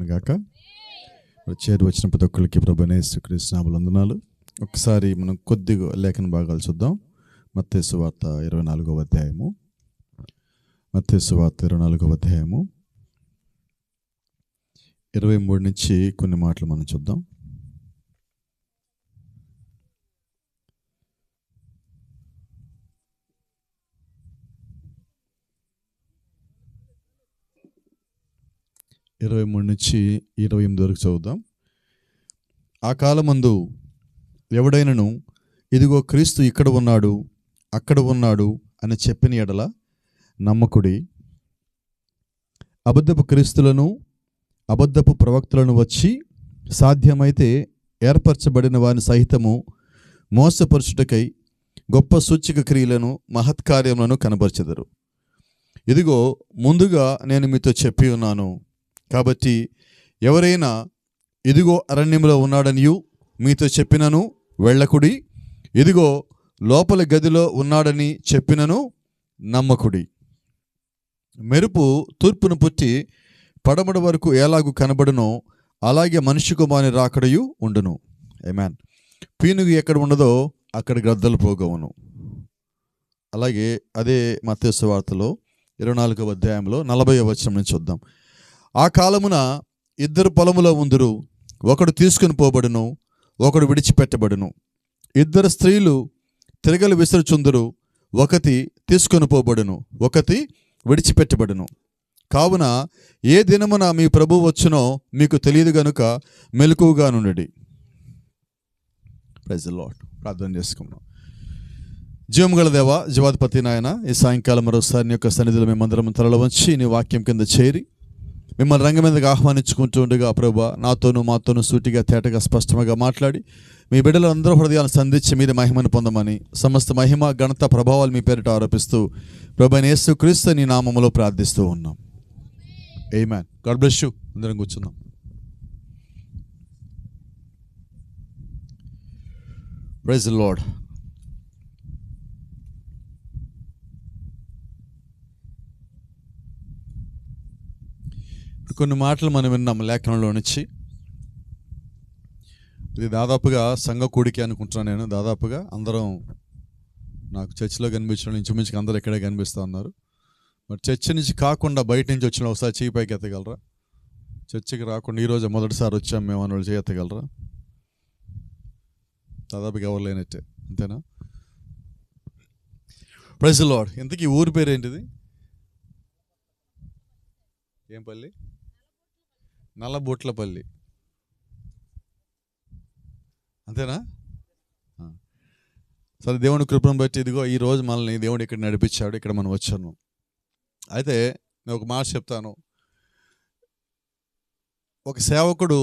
కలుగును గాక. చేరి వచ్చిన ప్రతి ఒక్కరికి ప్రభువైన యేసుక్రీస్తు నామములో వందనాలు. ఒకసారి మనం కొద్దిగా లేఖన భాగాలు చూద్దాం. మత్తయి సువార్త 24వ అధ్యాయము. మత్తయి సువార్త 24వ అధ్యాయము 23 నుంచి కొన్ని మాటలు మనం చూద్దాం. ఇరవై 23 నుంచి 28 వరకు చదువుదాం. ఆ కాలమందు ఎవడైనను ఇదిగో క్రీస్తు ఇక్కడ ఉన్నాడు, అక్కడ ఉన్నాడు అని చెప్పిన ఎడల నమ్మకుడి. అబద్ధపు క్రీస్తులను అబద్ధపు ప్రవక్తలను వచ్చి సాధ్యమైతే ఏర్పరచబడిన వారిని సహితము మోసపరుచుటకై గొప్ప సూచక క్రియలను మహత్కార్యములను కనబరచెదరు. ఇదిగో ముందుగా నేను మీతో చెప్పి ఉన్నాను. కాబట్టి ఎవరైనా ఇదిగో అరణ్యంలో ఉన్నాడనియు మీతో చెప్పినను వెళ్ళకుడి, ఇదిగో లోపల గదిలో ఉన్నాడని చెప్పినను నమ్మకుడి. మెరుపు తూర్పును పుట్టి పడమడ వరకు ఎలాగూ కనబడునో అలాగే మనిషి కుమారుని రాకడయు ఉండును. ఆమేన్. పీనుగు ఎక్కడ ఉండదో అక్కడ గ్రద్దలు పోగవును. అలాగే అదే మత్తయి సువార్తలో 24వ అధ్యాయంలో 40వ వచనం నుంచి చూద్దాం. ఆ కాలమున ఇద్దరు పొలములో ఉందురు, ఒకడు తీసుకుని పోబడును, ఒకడు విడిచిపెట్టబడును. ఇద్దరు స్త్రీలు తిరగలు విసరుచుందురు, ఒకటి తీసుకొని పోబడును, ఒకటి విడిచిపెట్టబడును. కావున ఏ దినమున మీ ప్రభువు వచ్చునో మీకు తెలియదు గనుక మెలకువగా నుండుడి. Praise the lord. ప్రార్థన చేసుకుందాం. జీవము గల దేవా, జీవాధిపతి నాయన, ఈ సాయంకాలం మరోసారి నీ యొక్క సన్నిధిలో మేమందరం తలలు వంచి నీ వాక్యం కింద చేరి మిమ్మల్ని రంగం మీదకి ఆహ్వానించుకుంటూ ఉండగా ప్రభువా, నాతోనూ మాతోనూ సూటిగా తేటగా స్పష్టంగా మాట్లాడి మీ బిడ్డలందరూ హృదయాలను సంధించి మీరు మహిమను పొందమని, సమస్త మహిమ ఘనత ప్రభావాలు మీ పేరిట ఆరోపిస్తూ ప్రభువైన యేసుక్రీస్తు నీ నామములో ప్రార్థిస్తూ ఉన్నాం. ఆమేన్. God bless you. అందరం కూర్చున్నాం. Praise the lord. కొన్ని మాటలు మనం విన్నాం లేఖనంలో నుంచి. ఇది దాదాపుగా సంఘ కూడికి అనుకుంటున్నాను నేను. దాదాపుగా అందరం నాకు చర్చిలో కనిపించడం ఇంచుమించుగా అందరూ ఇక్కడే కనిపిస్తూ ఉన్నారు. మరి చర్చి నుంచి కాకుండా బయట నుంచి వచ్చిన ఒకసారి చేయి పైకి ఎత్తగలరా? చర్చికి రాకుండా ఈరోజు మొదటిసారి వచ్చాం మేము అని వాళ్ళు చేయి ఎత్తగలరా? దాదాపుగా ఎవరు లేనట్టే, అంతేనా? Praise the Lord. ఇంతకీ ఊరి పేరు ఏంటిది? ఏం పల్లి? నల్లబొట్లపల్లి, అంతేనా? సరే, దేవుని కృపను బట్టి ఇదిగో ఈరోజు మనల్ని దేవుడు ఇక్కడ నడిపించాడు, ఇక్కడ మనం వచ్చాను. అయితే నేను ఒక మాట చెప్తాను. ఒక సేవకుడు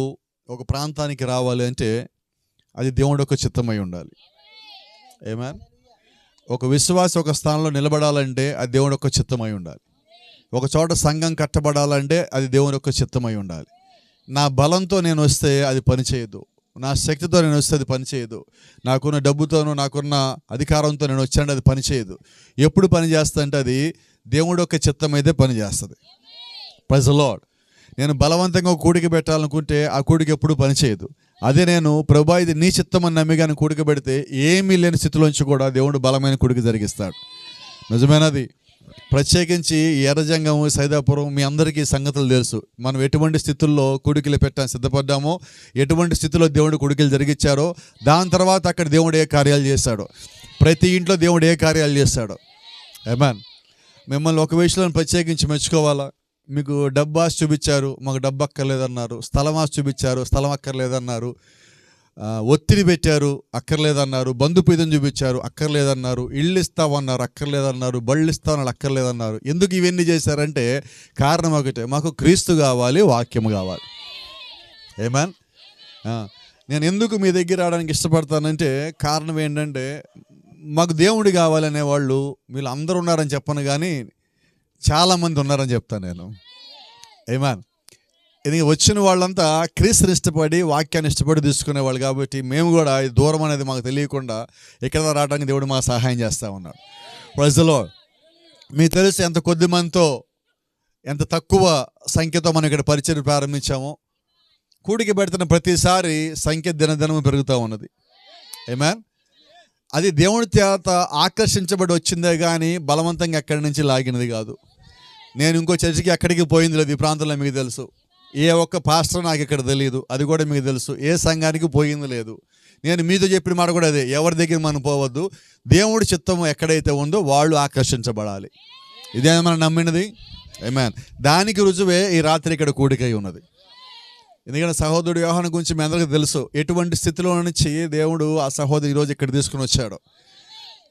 ఒక ప్రాంతానికి రావాలి అంటే అది దేవుడి యొక్క చిత్తమై ఉండాలి. ఆమేన్. ఒక విశ్వాసి ఒక స్థానంలో నిలబడాలంటే అది దేవుడి యొక్క చిత్తమై ఉండాలి. ఒక చోట సంఘం కట్టబడాలంటే అది దేవుని యొక్క చిత్తమై ఉండాలి. నా బలంతో నేను వస్తే అది పనిచేయదు, నా శక్తితో నేను వస్తే అది పనిచేయదు, నాకున్న డబ్బుతోనూ నాకున్న అధికారంతో నేను వచ్చానంటే అది పనిచేయదు. ఎప్పుడు పని చేస్తా అంటే అది దేవుడి యొక్క చిత్తం అయితే పనిచేస్తుంది. Praise the Lord. నేను బలవంతంగా కూడిక పెట్టాలనుకుంటే ఆ కూడిక ఎప్పుడు పనిచేయదు. అదే నేను ప్రభువా ఇది నీ చిత్తం అని నమ్మిగాని కూడిక పెడితే ఏమీ లేని స్థితిలోంచి కూడా దేవుడు బలమైన కూడిక జరిగిస్తాడు. నిజమేనది. ప్రత్యేకించి ఎర్రజంగం, సైదాపురం మీ అందరికీ సంగతులు తెలుసు. మనం ఎటువంటి స్థితుల్లో కూడికలు పెట్టాలని సిద్ధపడ్డామో, ఎటువంటి స్థితిలో దేవుడు కూడికలు జరిగించారో, దాని తర్వాత అక్కడ దేవుడు ఏ కార్యాలు చేశాడో, ప్రతి ఇంట్లో దేవుడు ఏ కార్యాలు చేశాడో. ఆమేన్. మిమ్మల్ని ఒక విషయంలో ప్రత్యేకించి మెచ్చుకోవాలా. మీకు డబ్బు ఆశ చూపించారు, మాకు డబ్బు అక్కర్లేదన్నారు. స్థలం ఆశ చూపించారు, స్థలం అక్కర్లేదన్నారు. ఒత్తిడి పెట్టారు, అక్కర్లేదన్నారు. బంధుపీదం చూపించారు, అక్కర్లేదన్నారు. ఇళ్ళు ఇస్తామన్నారు, అక్కర్లేదన్నారు. బళ్ళు ఇస్తామన్నారు, అక్కర్లేదన్నారు. ఎందుకు ఇవన్నీ చేశారంటే కారణం ఒకటే, మాకు క్రీస్తు కావాలి, వాక్యము కావాలి. ఆమేన్. నేను ఎందుకు మీ దగ్గర రావడానికి ఇష్టపడతానంటే కారణం ఏంటంటే మాకు దేవుడు కావాలనే వాళ్ళు వీళ్ళు అందరూ ఉన్నారని చెప్పను, కానీ చాలామంది ఉన్నారని చెప్తాను నేను. ఆమేన్. ఇది వచ్చిన వాళ్ళంతా క్రీస్తుని ఇష్టపడి వాక్యాన్ని ఇష్టపడి తీసుకునేవాళ్ళు. కాబట్టి మేము కూడా దూరం అనేది మాకు తెలియకుండా ఇక్కడ రావడానికి దేవుడు మాకు సహాయం చేస్తూ ఉన్నాడు. Praise the Lord. మీకు తెలుసు ఎంత కొద్ది మందితో, ఎంత తక్కువ సంఖ్యతో మనం ఇక్కడ పరిచయం ప్రారంభించామో. కూడికి పెడుతున్న ప్రతిసారి సంఖ్య దినదినము పెరుగుతూ ఉన్నది. ఆమేన్. అది దేవుని చేత ఆకర్షించబడి వచ్చిందే కానీ బలవంతంగా ఎక్కడి నుంచి లాగినది కాదు. నేను ఇంకో చర్చికి ఎక్కడికి పోయింది లేదు. ఈ ప్రాంతంలో మీకు తెలుసు. ఏ ఒక్క పాస్టర్ నాకు ఇక్కడ తెలియదు, అది కూడా మీకు తెలుసు. ఏ సంఘానికి పోయింది లేదు. నేను మీతో చెప్పిన మాట కూడా అదే, ఎవరి దగ్గర మనం పోవద్దు. దేవుడి చిత్తము ఎక్కడైతే ఉందో వాళ్ళు ఆకర్షించబడాలి. ఇదే మనం నమ్మినది. ఆమేన్. దానికి రుజువే ఈ రాత్రి ఇక్కడ కూడికై ఉన్నది. ఎందుకంటే సహోదరుడు యోహాను గురించి మీ అందరికీ తెలుసు. ఎటువంటి స్థితిలో నుంచి దేవుడు ఆ సహోదరు ఈరోజు ఇక్కడ తీసుకుని వచ్చాడు.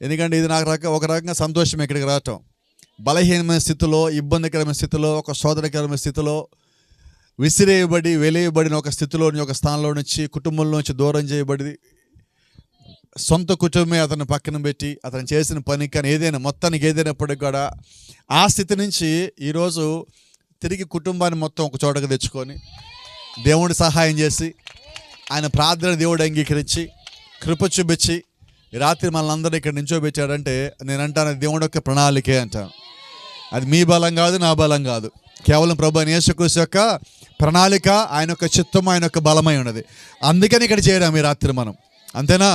ఎందుకంటే ఇది నాకు ఒక రకంగా సంతోషం ఇక్కడికి రావటం. బలహీనమైన స్థితిలో, ఇబ్బందికరమైన స్థితిలో, ఒక సోదరకరమైన స్థితిలో, విసిరేయబడి వెలియబడిన ఒక స్థితిలోని, ఒక స్థానంలో నుంచి, కుటుంబంలోంచి దూరం చేయబడి, సొంత కుటుంబమే అతను పక్కన పెట్టి అతను చేసిన పని కానీ ఏదైనా మొత్తానికి ఏదైనప్పటికీ కూడా ఆ స్థితి నుంచి ఈరోజు తిరిగి కుటుంబాన్ని మొత్తం ఒక చోటకు తెచ్చుకొని దేవుడి సహాయం చేసి ఆయన ప్రార్థన దేవుడు అంగీకరించి కృప చూపించి రాత్రి మనల్ని అందరూ ఇక్కడ నించోబెట్టాడంటే నేను అంటాను దేవుడి యొక్క ప్రణాళికే అంటాను. అది మీ బలం కాదు, నా బలం కాదు. కేవలం ప్రభు యేసుక్రీస్తు యొక్క ప్రణాళిక, ఆయన యొక్క చిత్తం, ఆయన యొక్క బలమై ఉన్నది. అందుకని ఇక్కడ చేయడం ఈ రాత్రి మనం, అంతేనా?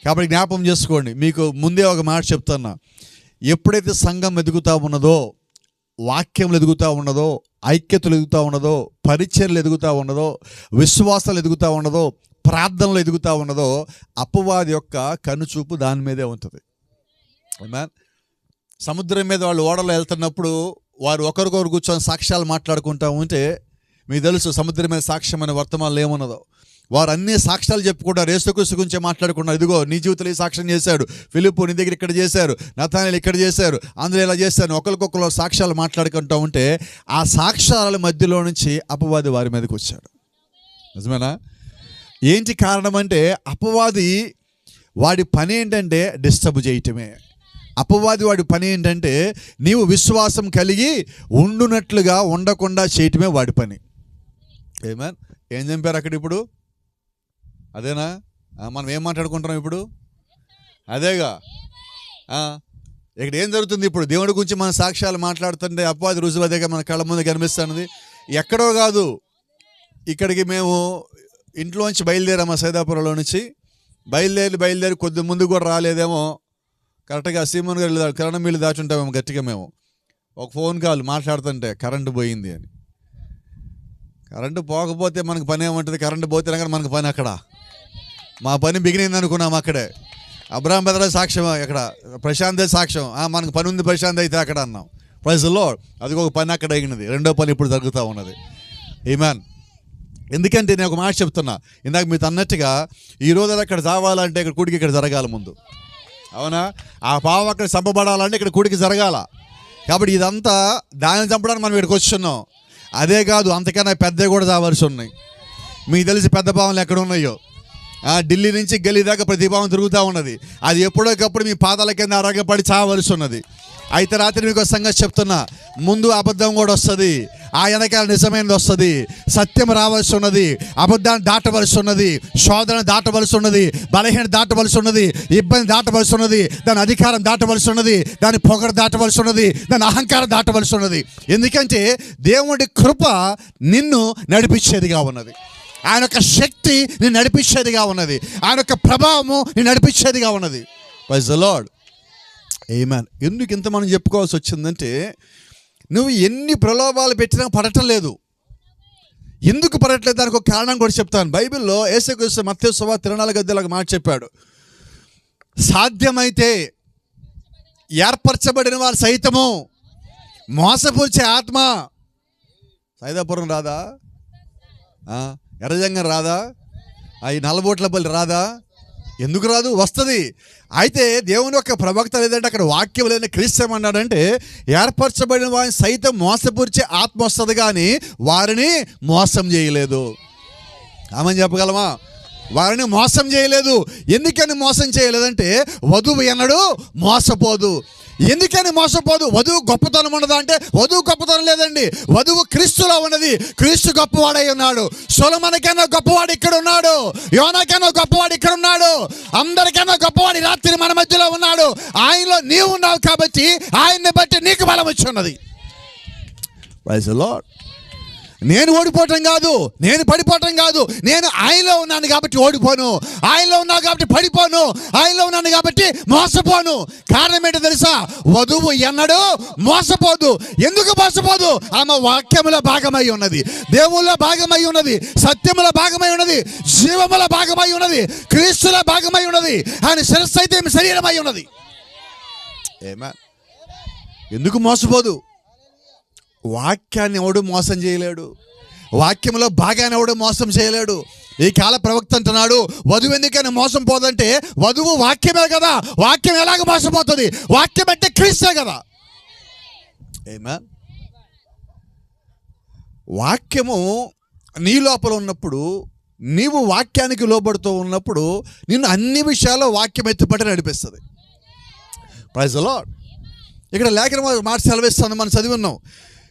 కాబట్టి జ్ఞాపకం చేసుకోండి. మీకు ముందే ఒక మాట చెప్తున్నా. ఎప్పుడైతే సంఘం ఎదుగుతూ ఉన్నదో, వాక్యములు ఎదుగుతూ ఉన్నదో, ఐక్యతలు ఎదుగుతూ ఉన్నదో, పరిచర్యలు ఎదుగుతూ ఉన్నదో, విశ్వాసాలు ఎదుగుతూ ఉన్నదో, ప్రార్థనలు ఎదుగుతూ ఉన్నదో, అపవాది యొక్క కనుచూపు దాని మీదే ఉంటుంది. ఆమేన్. సముద్రం మీద వాళ్ళు ఓడలో వెళ్తున్నప్పుడు వారు ఒకరికొకరు కూర్చొని సాక్ష్యాలు మాట్లాడుకుంటూ ఉంటే మీకు తెలుసు సముద్రం మీద సాక్ష్యం అనే వర్తమానాలు ఏమున్నదో. వారు అన్ని సాక్ష్యాలు చెప్పుకుంటారు. యేసుక్రీస్తు గురించి మాట్లాడుకున్నారు. ఇదిగో నీ జీవితంలో ఈ సాక్ష్యం చేశాడు, ఫిలిప్పు నీ దగ్గర ఇక్కడ చేశారు, నతానేలు ఇక్కడ చేశారు, అందరూ ఇలా చేశారు, ఒకరికొకరు సాక్ష్యాలు మాట్లాడుకుంటూ ఉంటే ఆ సాక్ష్యాల మధ్యలో నుంచి అపవాది వారి మీదకి వచ్చాడు. నిజమేనా? ఏంటి కారణం అంటే అపవాది వాడి పని ఏంటంటే డిస్టర్బ్ చేయటమే. అపవాది వాడి పని ఏంటంటే నీవు విశ్వాసం కలిగి ఉండునట్లుగా ఉండకుండా చేయటమే వాడి పని. ఆమేన్. ఏం చంపారు అక్కడ ఇప్పుడు? అదేనా? మనం ఏం మాట్లాడుకుంటున్నాం ఇప్పుడు? అదేగా. ఇక్కడ ఏం జరుగుతుంది ఇప్పుడు? దేవుడి గురించి మన సాక్ష్యాలు మాట్లాడుతుంటే అపవాది రుజువు అదేగా మన కళ్ళ ముందు కనిపిస్తున్నది. ఎక్కడో కాదు, ఇక్కడికి మేము ఇంట్లోంచి బయలుదేరాము. సైదాపురంలో నుంచి బయలుదేరి కొద్ది ముందు కూడా రాలేదేమో, కరెక్ట్గా సీమన్ గారు కరెంట్ మీళ్ళు దాచుంటామేమో గట్టిగా. మేము ఒక ఫోన్ కాల్ మాట్లాడుతుంటే కరెంటు పోయింది అని. కరెంటు పోకపోతే మనకు పని ఏమంటుంది? కరెంటు పోతే కానీ మనకు పని అక్కడ. మా పని బిగినింది అనుకున్నాం అక్కడే. అబ్రాహం బెదర సాక్ష్యం, అక్కడ ప్రశాంతే సాక్ష్యం, మనకు పని ఉంది ప్రశాంత్ అయితే అక్కడ అన్నాం. Praise Lord. అది ఒక పని అక్కడ అగినది. రెండో పని ఇప్పుడు జరుగుతూ ఉన్నది. ఆమేన్. ఎందుకంటే నేను ఒక మాట చెప్తున్నా, ఇందాక మీతో అన్నట్టుగా ఈరోజు అక్కడ చావాలంటే ఇక్కడ కూడికి ఇక్కడ జరగాలి ముందు. అవునా? ఆ పావం అక్కడ చంపబడాలంటే ఇక్కడ కూడికి జరగాల. కాబట్టి ఇదంతా దాన్ని చంపడానికి మనం ఇక్కడికి వచ్చున్నాం. అదే కాదు, అంతకన్నా పెద్దవి కూడా చావాల్సి ఉన్నాయి. మీకు తెలిసి పెద్ద పావులు ఎక్కడ ఉన్నాయో. ఢిల్లీ నుంచి గల్లీ దాకా ప్రతి పావం తిరుగుతూ ఉన్నది. అది ఎప్పుడోకప్పుడు మీ పాదాల కింద అరగపడి చావలసి ఉన్నది. అయితే రాత్రి మీకు ఒక సంగతి చెప్తున్నా, ముందు అబద్ధం కూడా వస్తుంది, ఆ వెనకాల నిజమైనది వస్తుంది. సత్యం రావాల్సి ఉన్నది, అబద్ధాన్ని దాటవలసి ఉన్నది, శోధన దాటవలసి ఉన్నది, బలహీన దాటవలసి ఉన్నది, ఇబ్బంది దాటవలసి ఉన్నది, దాని అధికారం దాటవలసి ఉన్నది, దాని పొగరు దాటవలసి ఉన్నది, దాని అహంకారం దాటవలసి ఉన్నది. ఎందుకంటే దేవుడి కృప నిన్ను నడిపించేదిగా ఉన్నది. ఆయన యొక్క శక్తి నేను నడిపించేదిగా ఉన్నది. ఆయన యొక్క ప్రభావము నేను నడిపించేదిగా ఉన్నది. Praise the lord. ఆమేన్. ఎందుకు ఇంత మనం చెప్పుకోవాల్సి వచ్చిందంటే, నువ్వు ఎన్ని ప్రలోభాలు పెట్టినా పడటం లేదు. ఎందుకు పడట్లేదు దానికి ఒక కారణం కూడా చెప్తాను. బైబిల్లో యేసుక్రీస్తు మత్తయి సువార్త 24 మాట చెప్పాడు. సాధ్యమైతే ఏర్పరచబడిన వారు సైతము మోసపూర్చే ఆత్మ. సైదాపురం రాదా? ఎర్రజంగం రాదా? ఈ నల్లబోట్లపల్లి రాదా? ఎందుకు రాదు? వస్తుంది. అయితే దేవుని యొక్క ప్రవక్త లేదంటే అక్కడ వాక్యం లేదని క్రీస్తు ఏమన్నాడంటే, ఏర్పరచబడిన వారిని సైతం మోసపూర్చే ఆత్మ వస్తుంది కానీ వారిని మోసం చేయలేదు. ఆమెను చెప్పగలమా? వారిని మోసం చేయలేదు. ఎందుకని మోసం చేయలేదంటే వధువు ఎన్నడూ మోసపోదు. ఎందుకని మోసపోదు? వధువు గొప్పతనం ఉన్నదా అంటే వధువు గొప్పతనం లేదండి. వధువు క్రీస్తులో ఉన్నది. క్రీస్తు గొప్పవాడై ఉన్నాడు. సొలొమోను కన్నా గొప్పవాడు ఇక్కడ ఉన్నాడు. యోనా కన్నా గొప్పవాడు ఇక్కడ ఉన్నాడు. అందరికన్నా గొప్పవాడు రాత్రి మన మధ్యలో ఉన్నాడు. ఆయనలో నీవు ఉన్నావు కాబట్టి ఆయన్ని బట్టి నీకు బలం వచ్చి ఉన్నది. Praise the Lord. నేను ఓడిపోవటం కాదు, నేను పడిపోవటం కాదు, నేను ఆయనలో ఉన్నాను కాబట్టి ఓడిపోను, ఆయనలో ఉన్నాను కాబట్టి పడిపోను, ఆయనలో ఉన్నాను కాబట్టి మోసపోను. కారణం ఏంటో తెలుసా? వధువు ఎన్నడూ మోసపోదు. ఎందుకు మోసపోదు? ఆమె వాక్యముల భాగమై ఉన్నది, దేవుళ్ళ భాగమై ఉన్నది, సత్యముల భాగమై ఉన్నది, జీవముల భాగమై ఉన్నది, క్రీస్తుల భాగమై ఉన్నది. ఆయన శిరస్సు అయితే శరీరమై ఉన్నది. ఎందుకు మోసపోదు? వాక్యాన్ని ఎవడు మోసం చేయలేడు, వాక్యంలో భాగాన్ని ఎవడు మోసం చేయలేడు. ఈ కాల ప్రవక్త అంటున్నాడు, వధువు ఎందుకని మోసం పోదంటే, వధువు వాక్యమే కదా, వాక్యం ఎలాగ మోసపోతుంది? వాక్యం అంటే క్రీస్తే కదా. వాక్యము నీ లోపల ఉన్నప్పుడు, నీవు వాక్యానికి లోబడుతూ ఉన్నప్పుడు నిన్ను అన్ని విషయాల్లో వాక్యం ఎత్తుపట్టి నడిపిస్తుంది. Praise the Lord. ఇక్కడ లేఖన మాట సెలవిస్తుంది, మనం చదివి ఉన్నాం.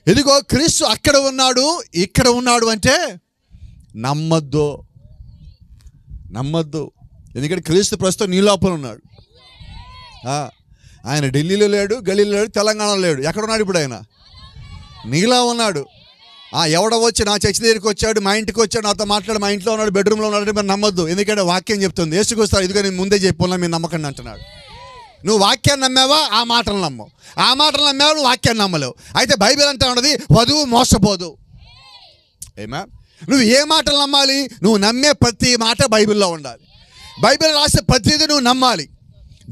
ఇదిగో క్రీస్తు అక్కడ ఉన్నాడు, ఇక్కడ ఉన్నాడు అంటే నమ్మద్దు. ఎందుకంటే క్రీస్తు ప్రస్తుతం నీ లోపల ఉన్నాడు. ఆయన ఢిల్లీలో లేడు, గలీలో లేడు, తెలంగాణలో లేడు. ఎక్కడ ఉన్నాడు ఇప్పుడు? ఆయన నీలా ఉన్నాడు. ఎవడో వచ్చి నా చర్చి దగ్గరికి వచ్చాడు, మా ఇంటికి వచ్చాడు, నాతో మాట్లాడు, మా ఇంట్లో ఉన్నాడు, బెడ్రూమ్లో ఉన్నాడు, మీరు నమ్మద్దు. ఎందుకంటే వాక్యం చెప్తుంది, యేసుకొస్తాడు, ఇదిగో నేను ముందే చెప్పున్నా, మీరు నమ్మకండి అంటున్నాడు. నువ్వు వాక్యాన్ని నమ్మావా? ఆ మాటలు నమ్మవు. ఆ మాటలు నమ్మావా? నువ్వు వాక్యాన్ని నమ్మలేవు. అయితే బైబిల్ అంటా ఉన్నది, వధువు మోసపోదు. నువ్వు ఏ మాటలు నమ్మాలి? నువ్వు నమ్మే ప్రతి మాట బైబిల్లో ఉండాలి. బైబిల్ రాసే ప్రతిదీ నువ్వు నమ్మాలి.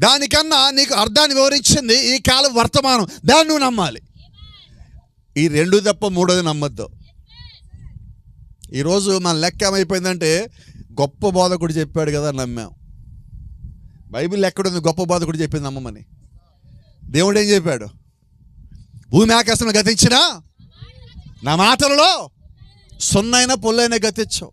దానికన్నా నీకు అర్థాన్ని వివరించింది ఈ కాలం వర్తమానం, దాన్ని నువ్వు నమ్మాలి. ఈ రెండు తప్ప మూడోది నమ్మద్దు. ఈరోజు మన లెక్క ఏమైపోయిందంటే, గొప్ప బోధకుడు చెప్పాడు కదా నమ్మాం. బైబిల్ ఎక్కడుంది గొప్ప బోధకుడు చెప్పింది నమ్మమని? దేవుడు ఏం చెప్పాడు? భూమి ఆకాశం గతించినా నా మాటలలో సున్నైనా పొల్లైనా గతించవు.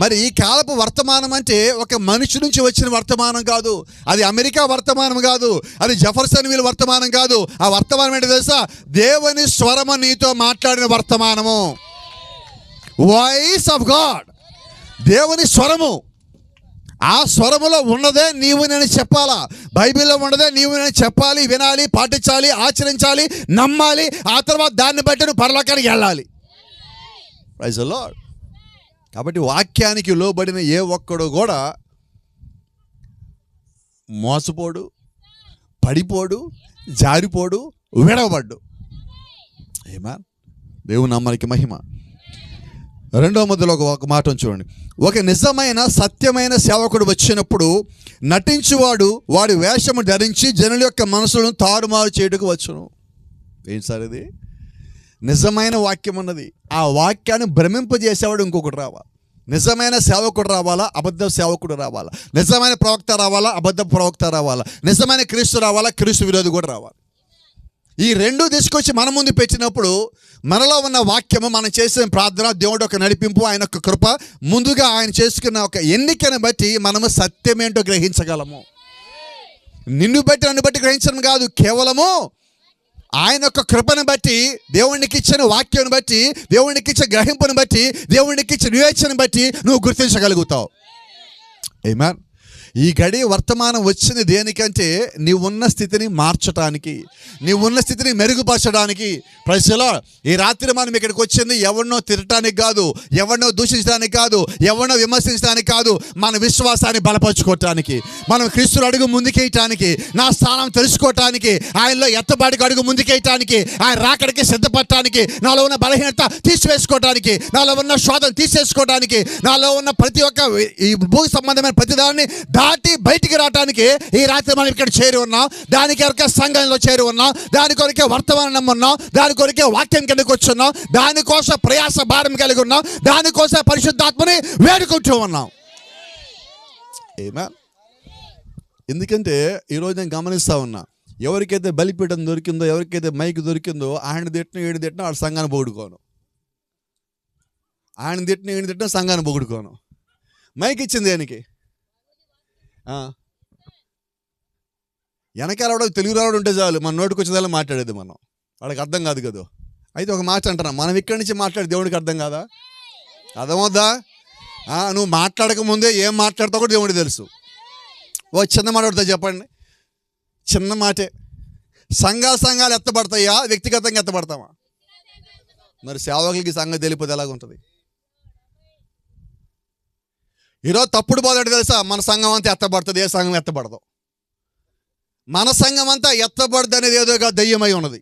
మరి ఈ కాలపు వర్తమానం అంటే ఒక మనిషి నుంచి వచ్చిన వర్తమానం కాదు, అది అమెరికా వర్తమానం కాదు, అది జెఫర్సన్ విల్ వర్తమానం కాదు. ఆ వర్తమానం ఏంటో తెలుసా? దేవుని స్వరము నీతో మాట్లాడిన వర్తమానము, వాయిస్ ఆఫ్ గాడ్, దేవుని స్వరము. ఆ స్వరములో ఉన్నదే నీవు నేను చెప్పాలా, బైబిల్లో ఉన్నదే నీవు నేను చెప్పాలి, వినాలి, పాటించాలి, ఆచరించాలి, నమ్మాలి. ఆ తర్వాత దాన్ని బట్టి నువ్వు పరలోకానికి వెళ్ళాలి. Praise the Lord. కాబట్టి వాక్యానికి లోబడిన ఏ ఒక్కడు కూడా మోసపోడు, పడిపోడు, జారిపోడు, విడవబడ్డు. దేవుని నామానికి మహిమ. రెండో మధ్యలో ఒక మాట చూడండి. ఒక నిజమైన సత్యమైన సేవకుడు వచ్చినప్పుడు నటించువాడు వాడి వేషము ధరించి జనుల యొక్క మనసులను తారుమారు చేయడానికి వచ్చును. ఏంటి సార్ ఇది? నిజమైన వాక్యం అన్నది, ఆ వాక్యాన్ని భ్రమింపజేసేవాడు ఇంకొకటి రావాలి. నిజమైన సేవకుడు రావాలా, అబద్ధ సేవకుడు రావాలా? నిజమైన ప్రవక్త రావాలా, అబద్ధ ప్రవక్త రావాలా? నిజమైన క్రీస్తు రావాలా, క్రీస్తు విరోధి కూడా రావాలి. ఈ రెండు తీసుకొచ్చి మన ముందు పెట్టినప్పుడు మనలో ఉన్న వాక్యము, మనం చేసిన ప్రార్థన, దేవుడు ఒక నడిపింపు, ఆయన యొక్క కృప, ముందుగా ఆయన చేసుకున్న ఒక ఎన్నికను బట్టి మనము సత్యమేంటో గ్రహించగలము. నిన్ను బట్టి నన్ను బట్టి గ్రహించడం కాదు, కేవలము ఆయన యొక్క కృపను బట్టి, దేవునికి ఇచ్చిన వాక్యాన్ని బట్టి, దేవునికి ఇచ్చిన గ్రహింపును బట్టి, దేవునికి ఇచ్చిన వివేచనను బట్టి నువ్వు గుర్తించగలుగుతావు. ఆమేన్. ఈ గడి వర్తమానం వచ్చింది దేనికంటే, నీవున్న స్థితిని మార్చడానికి, నీవున్న స్థితిని మెరుగుపరచడానికి. Praise the Lord. ఈ రాత్రి మనం ఇక్కడికి వచ్చింది ఎవరినో తిరగటానికి కాదు, ఎవరినో దూషించడానికి కాదు, ఎవరినో విమర్శించడానికి కాదు, మన విశ్వాసాన్ని బలపరచుకోవటానికి, మనం క్రీస్తుని అడుగు ముందుకేయటానికి, నా స్థానం తెలుసుకోవటానికి, ఆయనలో ఎత్తబాటుకు అడుగు ముందుకేయటానికి, ఆయన రాకడికి సిద్ధపడటానికి, నాలో ఉన్న బలహీనత తీసివేసుకోవటానికి, నాలో ఉన్న శోధన తీసేసుకోవటానికి, నాలో ఉన్న ప్రతి ఒక్క ఈ భూ సంబంధమైన ప్రతిదాన్ని దాటి బయటికి రావడానికి ఈ రాత్రి మనం ఇక్కడ చేరి ఉన్నాం. దాని కొరకే సంఘంలో చేరి ఉన్నాం, దాని కొరకే వర్తమానం ఉన్నాం, దాని కొరకే వాక్యం కిందకు వచ్చున్నాం, దానికోసం ప్రయాస భారం కలిగి ఉన్నాం, దానికోసం పరిశుద్ధాత్మని వేడుకుంటూ ఉన్నాం. ఎందుకంటే ఈరోజు నేను గమనిస్తా ఉన్నా, ఎవరికైతే బలిపీఠం దొరికిందో, ఎవరికైతే మైక్ దొరికిందో, ఆయన తిట్టిన ఏడు తిట్టిన వాళ్ళ సంఘాన్ని పొగుడుకోను, ఆయన తిట్టిన ఏడు తిట్టిన సంఘాన్ని పొగుడుకోను. మైక్ ఇచ్చింది దేనికి? వెనకాల తెలుగు రావడం ఉంటే చాలు, మన నోటికి వచ్చేదాన్ని మాట్లాడేది మనం, వాళ్ళకి అర్థం కాదు కదా. అయితే ఒక మాట అంటున్నాం, మనం ఇక్కడి నుంచి మాట్లాడే దేవుడికి అర్థం కాదా? అర్థమవుద్దా? నువ్వు మాట్లాడక ముందే ఏం మాట్లాడతావు కూడా దేవుడికి తెలుసు. ఓ చిన్న మాట పడుతుంది చెప్పండి, చిన్న మాటే. సంఘాలు ఎత్తబడతాయా, వ్యక్తిగతంగా ఎత్తబడతామా? మరి సేవకులకి సంగతి తెలియకపోతే ఎలాగుంటుంది? ఈరోజు తప్పుడు బోధ తెలుసా? మన సంఘం అంతా ఎత్తబడుతుంది, ఏ సంఘం ఎత్తబడదు. మన సంఘం అంతా ఎత్తబడుతుంది అనేది ఏదో దయ్యమై ఉన్నది.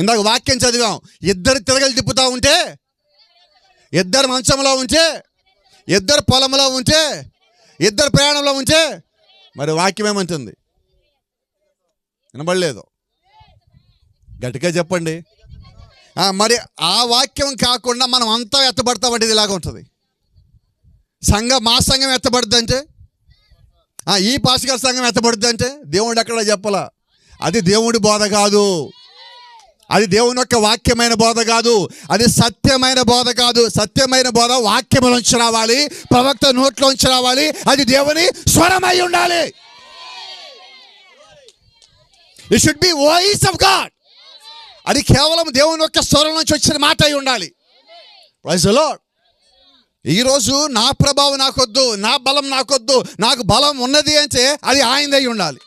ఇందాక వాక్యం చదివాం, ఇద్దరు తిరగలు తిప్పుతూ ఉంటే, ఇద్దరు మంచంలో ఉంటే, ఇద్దరు పొలంలో ఉంటే, ఇద్దరు ప్రయాణంలో ఉంటే, మరి వాక్యం ఏమంటుంది? వినబడలేదు, గట్టిగా చెప్పండి. మరి ఆ వాక్యం కాకుండా మనం అంతా ఎత్తబడతామంటే ఇది ఇలాగ ఉంటుంది. మా సంఘం ఎత్తబడుద్ది అంటే, ఈ పాస్టర్ సంఘం ఎత్తబడుద్ది అంటే దేవుడు ఎక్కడ చెప్పాలా? అది దేవుడి బోధ కాదు, అది దేవుని యొక్క వాక్యమైన బోధ కాదు, అది సత్యమైన బోధ కాదు. సత్యమైన బోధ వాక్యంలోంచి రావాలి, ప్రవక్త నోట్లోంచి రావాలి, అది దేవుని స్వరమై ఉండాలి. It should be voice of God. అది కేవలం దేవుని యొక్క స్వరం నుంచి వచ్చిన మాట అయి ఉండాలి. Praise the Lord. ఈరోజు నా ప్రభావం నాకొద్దు, నా బలం నాకొద్దు, నాకు బలం ఉన్నది అంటే అది ఆయనదై ఉండాలి.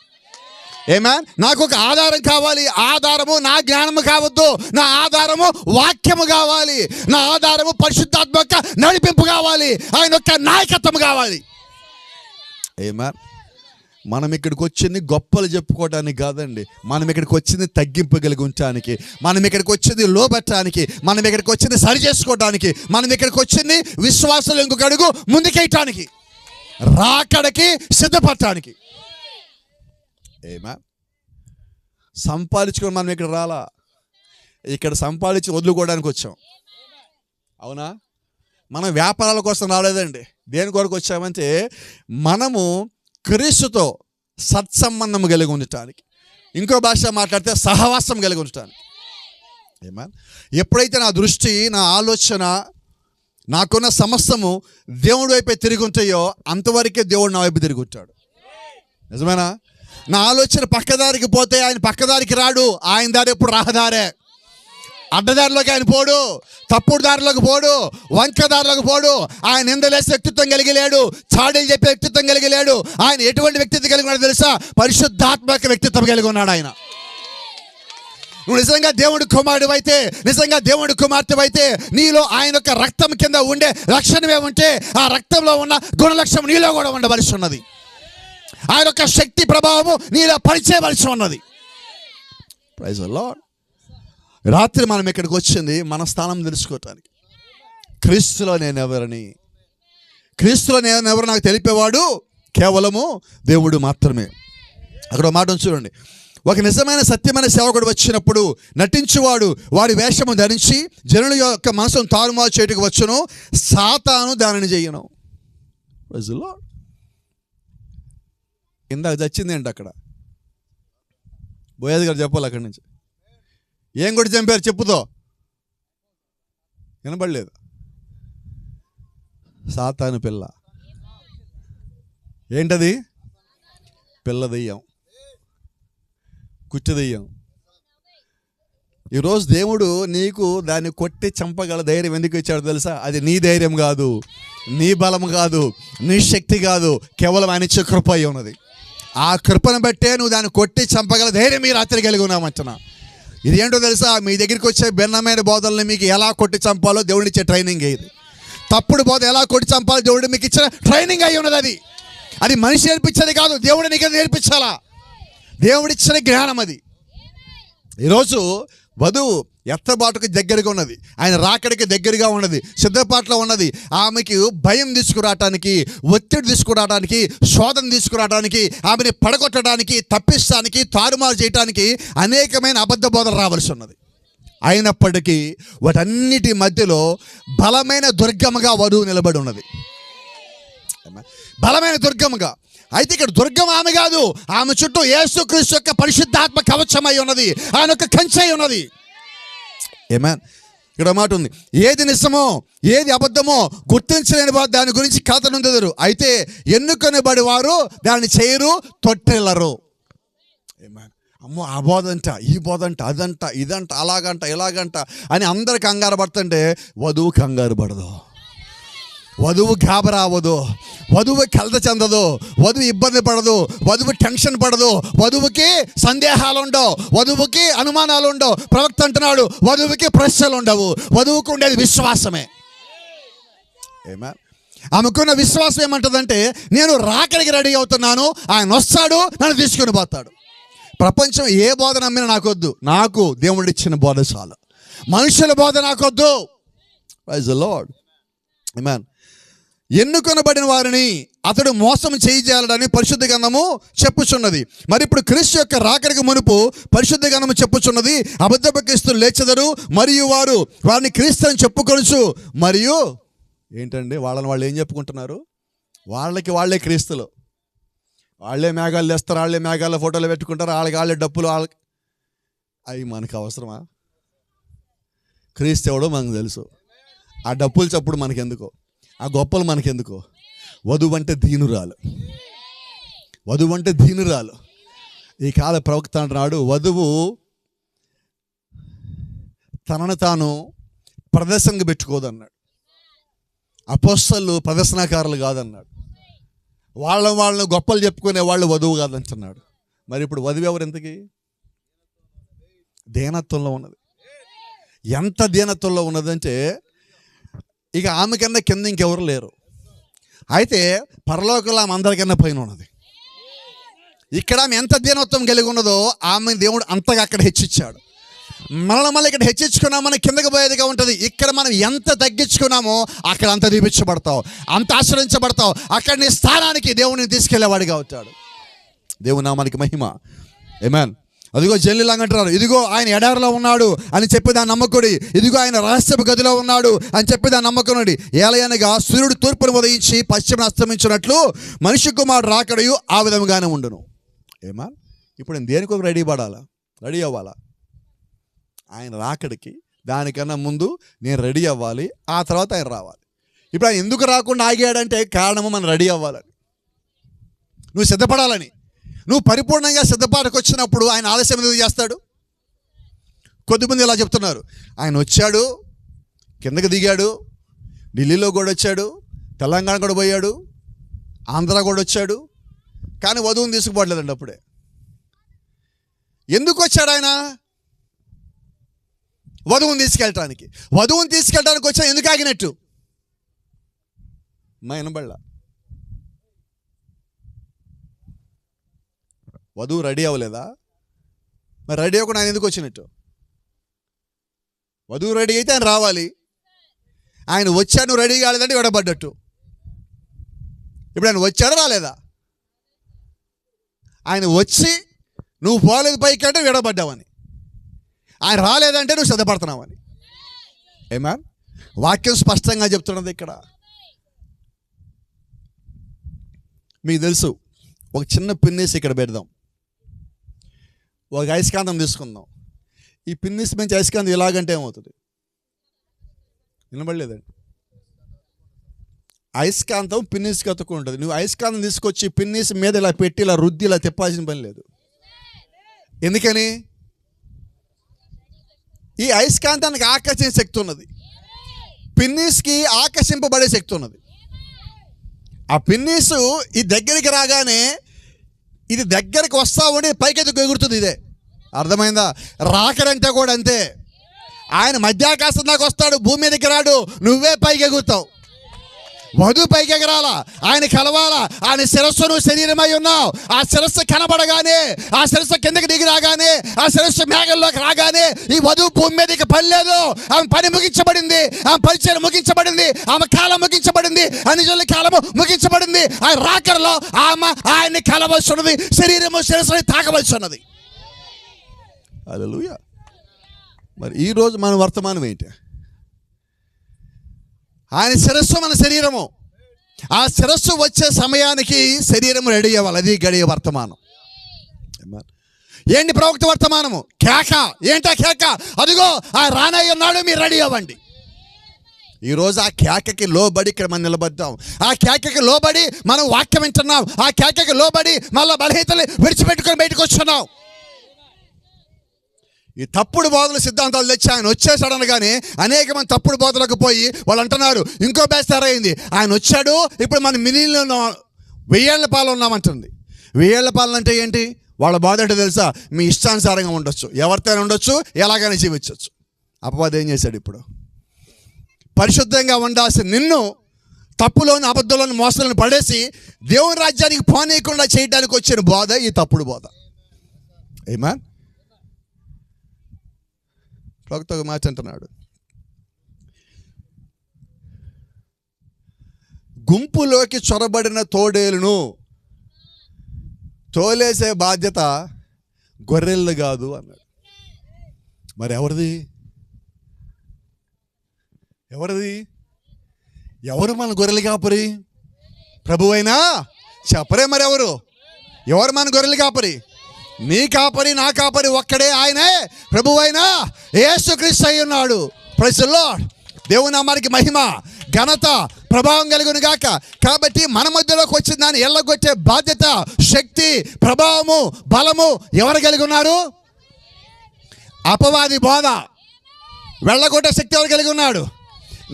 ఆమేన్. నాకు ఒక ఆధారం కావాలి, ఆధారము నా జ్ఞానము కావద్దు, నా ఆధారము వాక్యము కావాలి, నా ఆధారము పరిశుద్ధాత్మ యొక్క నడిపింపు కావాలి, ఆయన యొక్క నాయకత్వం కావాలి. ఆమేన్. మనం ఇక్కడికి వచ్చింది గొప్పలు చెప్పుకోవడానికి కాదండి, మనం ఇక్కడికి వచ్చింది తగ్గింపు కలిగి ఉండటానికి, మనం ఇక్కడికి వచ్చింది లోబెట్టడానికి, మనం ఇక్కడికి వచ్చింది సరి చేసుకోవడానికి, మనం ఇక్కడికి వచ్చింది విశ్వాసాలు ఇంకొక అడుగు ముందుకేయటానికి, రాకడకి సిద్ధపడటానికి. ఏమా సంపాదించుకొని మనం ఇక్కడ రాలా, ఇక్కడ సంపాదించి వదులుకోవడానికి వచ్చాం. అవునా? మనం వ్యాపారాల కోసం రాలేదండి. దేని కొరకు వచ్చామంటే మనము క్రీస్తుతో సత్సంబంధం కలిగి ఉండటానికి, ఇంకో భాష మాట్లాడితే సహవాసం కలిగి ఉండటానికి. ఏమా ఎప్పుడైతే నా దృష్టి, నా ఆలోచన, నాకున్న సమస్తము దేవుడి వైపే తిరిగి ఉంటాయో అంతవరకే దేవుడు నా వైపు తిరిగి ఉంటాడు. నిజమేనా? నా ఆలోచన పక్కదారికి పోతే ఆయన పక్కదారికి రాడు, ఆయన దారి ఎప్పుడు రహదారే. అడ్డదారిలోకి ఆయన పోడు, తప్పుడు దారిలోకి పోడు, వంక దారిలోకి పోడు. ఆయన నిందలేసే వ్యక్తిత్వం కలిగి లేడు, చాడీలు చెప్పే వ్యక్తిత్వం కలిగి లేడు. ఆయన ఎటువంటి వ్యక్తిత్వం కలిగి ఉన్నాడు తెలుసా? పరిశుద్ధాత్మక వ్యక్తిత్వం కలిగి ఉన్నాడు ఆయన. నువ్వు నిజంగా దేవుడి కుమారుడు అయితే, నిజంగా దేవుడి కుమార్తె అయితే, నీలో ఆయన యొక్క రక్తం కింద ఉండే లక్షణమే ఉంటే ఆ రక్తంలో ఉన్న గుణలక్షణం నీలో కూడా ఉండవలసి ఉన్నది. ఆయన యొక్క శక్తి ప్రభావము నీలో పనిచేయవలసి ఉన్నది. Praise the Lord. రాత్రి మనం ఇక్కడికి వచ్చింది మన స్థానం తెలుసుకోవటానికి. క్రీస్తులో నేను ఎవరని, క్రీస్తులో నేను ఎవరు నాకు తెలిపేవాడు కేవలము దేవుడు మాత్రమే. అక్కడ మాట చూడండి, ఒక నిజమైన సత్యమైన సేవకుడు వచ్చినప్పుడు నటించువాడు వాడి వేషము ధరించి జనుల యొక్క మనసును తారుమారు చేయటకు వచ్చును, సాతాను దానిని చేయను. Praise the Lord. ఇందాక చచ్చింది ఏంటి అక్కడ? బోయేది గారు చెప్పాలి అక్కడి నుంచి. ఏం కొట్టి చంపారు చెప్పుతో? వినబడలేదు. సాతాను పిల్ల. ఏంటది? పిల్ల దెయ్యం, కుట్టి దెయ్యం. ఈరోజు దేవుడు నీకు దాన్ని కొట్టి చంపగల ధైర్యం ఎందుకు ఇచ్చాడు తెలుసా? అది నీ ధైర్యం కాదు, నీ బలం కాదు, నీ శక్తి కాదు, కేవలం ఆయన ఇచ్చే కృప అయి ఉన్నది. ఆ కృపను బట్టే నువ్వు దాన్ని కొట్టి చంపగల ధైర్యం ఈ రాత్రి కలిగి ఉన్నామంటున్నా. ఇది ఏంటో తెలుసా? మీ దగ్గరికి వచ్చే భిన్నమైన బోధనలు మీకు ఎలా కొట్టి చంపాలో దేవుడు ఇచ్చే ట్రైనింగ్ ఇది. తప్పుడు బోధ ఎలా కొట్టి చంపాలో దేవుడు మీకు ఇచ్చిన ట్రైనింగ్ అయి ఉన్నది. అది మనిషి నేర్పించేది కాదు, దేవుడు నీకు నేర్పించాలా. దేవుడిచ్చిన జ్ఞానం అది. ఈరోజు వధువు ఎత్తబాటుకు దగ్గరగా ఉన్నది, ఆయన రాకడికి దగ్గరగా ఉన్నది, సిద్ధపాట్లో ఉన్నది. ఆమెకి భయం తీసుకురావటానికి, ఒత్తిడి తీసుకురావడానికి, శోధన తీసుకురావడానికి, ఆమెని పడగొట్టడానికి, తప్పించడానికి, తారుమారు చేయడానికి అనేకమైన అబద్ధ బోధలు రావాల్సి ఉన్నది. అయినప్పటికీ వాటన్నిటి మధ్యలో బలమైన దుర్గముగా వధువు నిలబడి ఉన్నది. బలమైన దుర్గముగా. అయితే ఇక్కడ దుర్గం ఆమె కాదు, ఆమె చుట్టూ యేసుక్రీస్తు యొక్క పరిశుద్ధాత్మ కవచమై ఉన్నది, ఆయన యొక్క కంచె ఉన్నది. ఆమేన్. ఇక్కడ మాట ఉంది, ఏది నిజమో ఏది అబద్ధమో గుర్తించలేని వారు దాని గురించి కథనుందెదరు, అయితే ఎన్నుకొనబడి వారు దాన్ని చేయరు, తొట్టెళ్ళరు. ఆమేన్. అమ్మో ఆ బోధంట, ఈ బోధంట, అదంట, ఇదంట, అలాగంట, ఇలాగంట అని అందరు కంగారు పడుతుంటే వధువు కంగారు పడదు, వధువు గాబరా అవ్వదు, వధువు కలత చెందదు, వధువు ఇబ్బంది పడదు, వధువు టెన్షన్ పడదు, వధువుకి సందేహాలు ఉండవు, వధువుకి అనుమానాలు ఉండవు. ప్రవక్త అంటున్నాడు వధువుకి ప్రశ్నలు ఉండవు, వధువుకు ఉండేది విశ్వాసమే. ఆమెకున్న విశ్వాసం ఏమంటుందంటే నేను రాకడికి రెడీ అవుతున్నాను, ఆయన వస్తాడు, నన్ను తీసుకుని పోతాడు. ప్రపంచం ఏ బోధ నమ్మినా నాకొద్దు, నాకు దేవుడు ఇచ్చిన బోధ చాలు. మనుషుల బోధ నాకొద్దు. Praise the lord. ఆమేన్. ఎన్నుకొనబడిన వారిని అతడు మోసం చేయజాలడని పరిశుద్ధ గ్రంథము చెప్పుచున్నది. మరి ఇప్పుడు క్రీస్తు యొక్క రాకడికి మునుపు పరిశుద్ధ గ్రంథము చెప్పుచున్నది, అబద్ధపు క్రీస్తులు లేచెదరు మరియు వారిని క్రీస్తు అని చెప్పుకొనుచు. మరియు ఏంటండి వాళ్ళు ఏం చెప్పుకుంటున్నారు? వాళ్ళే క్రీస్తులు, వాళ్ళే మేఘాలు తెస్తారు, వాళ్ళే మేఘాల ఫోటోలు పెట్టుకుంటారు, వాళ్ళే డప్పులు. అవి మనకు అవసరమా? క్రీస్తు ఎవడో మనకు తెలుసు. ఆ డప్పులు చప్పుడు మనకెందుకో, ఆ గొప్పలు మనకెందుకో. వధువు అంటే దీనురాలు, వధువు అంటే దీనురాలు. ఈ కాల ప్రవక్త అంటున్నాడు వధువు తనను తాను ప్రదర్శనకు పెట్టుకోదన్నాడు. అపోస్తలు ప్రదర్శనకారులు కాదన్నాడు. వాళ్ళను గొప్పలు చెప్పుకునే వాళ్ళు వధువు కాదంటున్నాడు. మరి ఇప్పుడు వధువు ఎవరు? ఎంతకి దీనత్వంలో ఉన్నది. ఎంత దీనత్వంలో ఉన్నదంటే ఇక ఆమె కన్నా కింద ఇంకెవరు లేరు. అయితే పరలోకంలో ఆమె అందరికన్నా పైన ఉన్నది. ఇక్కడ ఆమె ఎంత దీనత్వం కలిగి ఉన్నదో ఆమె దేవుడు అంతగా అక్కడ హెచ్చిచ్చాడు. మళ్ళీ ఇక్కడ హెచ్చించుకున్నామని కిందకి పోయేదిగా ఉంటుంది. ఇక్కడ మనం ఎంత తగ్గించుకున్నామో అక్కడ అంత దీపించబడతావు, అంత ఆశ్రయించబడతావు. అక్కడ నీ స్థానానికి దేవుడిని తీసుకెళ్లేవాడిగా అవుతాడు. దేవుని నామానికి మహిమ. ఆమేన్. అదిగో జల్లిలాగా అంటున్నారు, ఇదిగో ఆయన ఎడారిలో ఉన్నాడు అని చెప్పి దాన్ని నమ్మకుడి, ఇదిగో ఆయన రహస్యపు గదిలో ఉన్నాడు అని చెప్పి దాన్ని నమ్మకునుడి. ఏలయనగా సూర్యుడు తూర్పును ఉదయించి పశ్చిమ అస్తమించినట్లు మనిషి కుమారుడు రాకడయు ఆ విధంగానే ఉండును. ఏమా ఇప్పుడు నేను దేనికి రెడీ అవ్వాలా? ఆయన రాకడికి దానికన్నా ముందు నేను రెడీ అవ్వాలి, ఆ తర్వాత ఆయన రావాలి. ఇప్పుడు ఆయన ఎందుకు రాకుండా ఆగాడంటే కారణము మనం రెడీ అవ్వాలని, నువ్వు సిద్ధపడాలని. నువ్వు పరిపూర్ణంగా సిద్ధపాటుకు వచ్చినప్పుడు ఆయన ఆలస్యం ఎందుకు చేస్తాడు? కొద్దిమంది ఇలా చెప్తున్నారు, ఆయన వచ్చాడు, కిందకి దిగాడు, ఢిల్లీలో కూడా వచ్చాడు, తెలంగాణ కూడా పోయాడు, ఆంధ్ర కూడా వచ్చాడు, కానీ వధువుని తీసుకుపోవట్లేదండి. అప్పుడే ఎందుకు వచ్చాడు ఆయన? వధువుని తీసుకెళ్ళటానికి వచ్చా. ఎందుకు ఆగినట్టు? మా వినబడలా. వధువు రెడీ అవ్వలేదా? మరి రెడీ అవ్వకుండా ఆయన ఎందుకు వచ్చినట్టు? వధువు రెడీ అయితే ఆయన రావాలి. ఆయన వచ్చాడు, నువ్వు రెడీ కాలేదంటే విడబడ్డట్టు. ఇప్పుడు ఆయన వచ్చాడా రాలేదా? ఆయన వచ్చి నువ్వు పోలేదు పైకి అంటే విడబడ్డావని, ఆయన రాలేదంటే నువ్వు సిద్ధపడుతున్నావని. ఏమా వాక్యం స్పష్టంగా చెప్తున్నది ఇక్కడ. మీకు తెలుసు, ఒక చిన్న పిన్నేసి ఇక్కడ పెడదాం, ఒక అయస్కాంతం తీసుకుందాం. ఈ పిన్నిస్ మంచి అయస్కాంతం ఇలాగంటే ఏమవుతుంది? వినబడలేదండి. అయస్కాంతం పిన్నిస్కి అతుక్కు ఉంటుంది. నువ్వు అయస్కాంతం తీసుకొచ్చి పిన్నిస్ మీద ఇలా పెట్టి ఇలా రుద్ది ఇలా తిప్పాల్సిన పని లేదు. ఎందుకని? ఈ అయస్కాంతానికి ఆకర్షణ శక్తి ఉన్నది, పిన్నిస్కి ఆకర్షింపబడే శక్తి ఉన్నది. ఆ పిన్నీసు ఈ దగ్గరికి రాగానే ఇది దగ్గరికి వస్తా ఉండి పైకెత్తుకు ఎగురుతుంది. ఇదే అర్థమైందా? రాకడంటే కూడా అంతే. ఆయన మధ్యాకాశం దాకా వస్తాడు, భూమి మీదకి రాడు, నువ్వే పైకి ఎగురుతావు. వధువు పైకి ఎగరాలా, ఆయన కలవాలా. ఆయన శిరస్సు నువ్వు శరీరమై ఉన్నావు. ఆ శిరస్సు కనబడగానే, ఆ శిరస్సు కిందకి దిగి రాగానే, ఆ శిరస్సు మేఘంలోకి రాగానే ఈ వధువు భూమి మీదకి పనిలేదు. ఆమె పని ముగించబడింది, ఆమె పరిచయం ముగించబడింది, ఆమె కాలం ముగించబడింది, అన్ని కాలము ముగించబడింది. ఆయన రాకడలో ఆమె ఆయన్ని కలవలసి ఉన్నది, శరీరము శిరస్సుని తాకవలసి ఉన్నది. హల్లెలూయా. మరి ఈరోజు మన వర్తమానం ఏంటి? ఆయన శిరస్సు మన శరీరము. ఆ శిరస్సు వచ్చే సమయానికి శరీరం రెడీ అవ్వాలి. అది గడియ వర్తమానం. ఏంటి ప్రవక్త వర్తమానము? కేక. ఏంటా కేక? అదిగో ఆ రానయ్య ఉన్నాడు, మీరు రెడీ అవ్వండి. ఈరోజు ఆ కేకకి లోబడి ఇక్కడ మనం నిలబడ్డాం. ఆ కేకకి లోబడి మనం వాక్యం వింటున్నాం. ఆ కేకకి లోబడి మళ్ళీ బలహీనతలు విడిచిపెట్టుకొని బయటకు వస్తున్నాం. ఈ తప్పుడు బోధలు సిద్ధాంతాలు తెచ్చి ఆయన వచ్చేసాడు అనగానే అనేక మంది తప్పుడు బోధలకు పోయి వాళ్ళు అంటున్నారు ఇంకో బ్యాచ్ తయారైంది. ఆయన వచ్చాడు, ఇప్పుడు మనం మిలియన్లో 1000 పాలు ఉన్నామంటుంది. 1000 పాలన అంటే ఏంటి? వాళ్ళ బాధ అంటే తెలుసా? మీ ఇష్టానుసారంగా ఉండొచ్చు, ఎవరితో ఉండొచ్చు, ఎలాగైనా జీవించవచ్చు. అపవాది ఏం చేశాడు? ఇప్పుడు పరిశుద్ధంగా ఉండాల్సిన నిన్ను తప్పులోని అబద్ధంలోని మోసాలను పడేసి దేవుని రాజ్యానికి పోనీయకుండా చేయడానికి వచ్చిన బోధ ఈ తప్పుడు బోధ. ఏమా ప్రవక్త ఒక మాట అంటున్నాడు, గుంపులోకి చొరబడిన తోడేలును తోలేసే బాధ్యత గొర్రెలు కాదు అన్నాడు. మరి ఎవరిది? ఎవరు మన గొర్రెలు కాపరి? ప్రభువైనా చెప్పరే. మరి ఎవరు మన గొర్రెలు కాపరి? నీ కాపరి, నా కాపరి ఒక్కడే, ఆయనే ప్రభువైనా యేసుక్రీస్తు అయి ఉన్నాడు. Praise the Lord. దేవుని నామానికి మహిమ, ఘనత, ప్రభావం కలుగును గాక. కాబట్టి మన మధ్యలోకి వచ్చిన దాన్ని ఎల్లగొట్టే బాధ్యత, శక్తి, ప్రభావము, బలము ఎవరు కలిగి ఉన్నారు? అపవాది బోధ వెళ్ళగొట్టే శక్తి ఎవరు కలిగి ఉన్నాడు?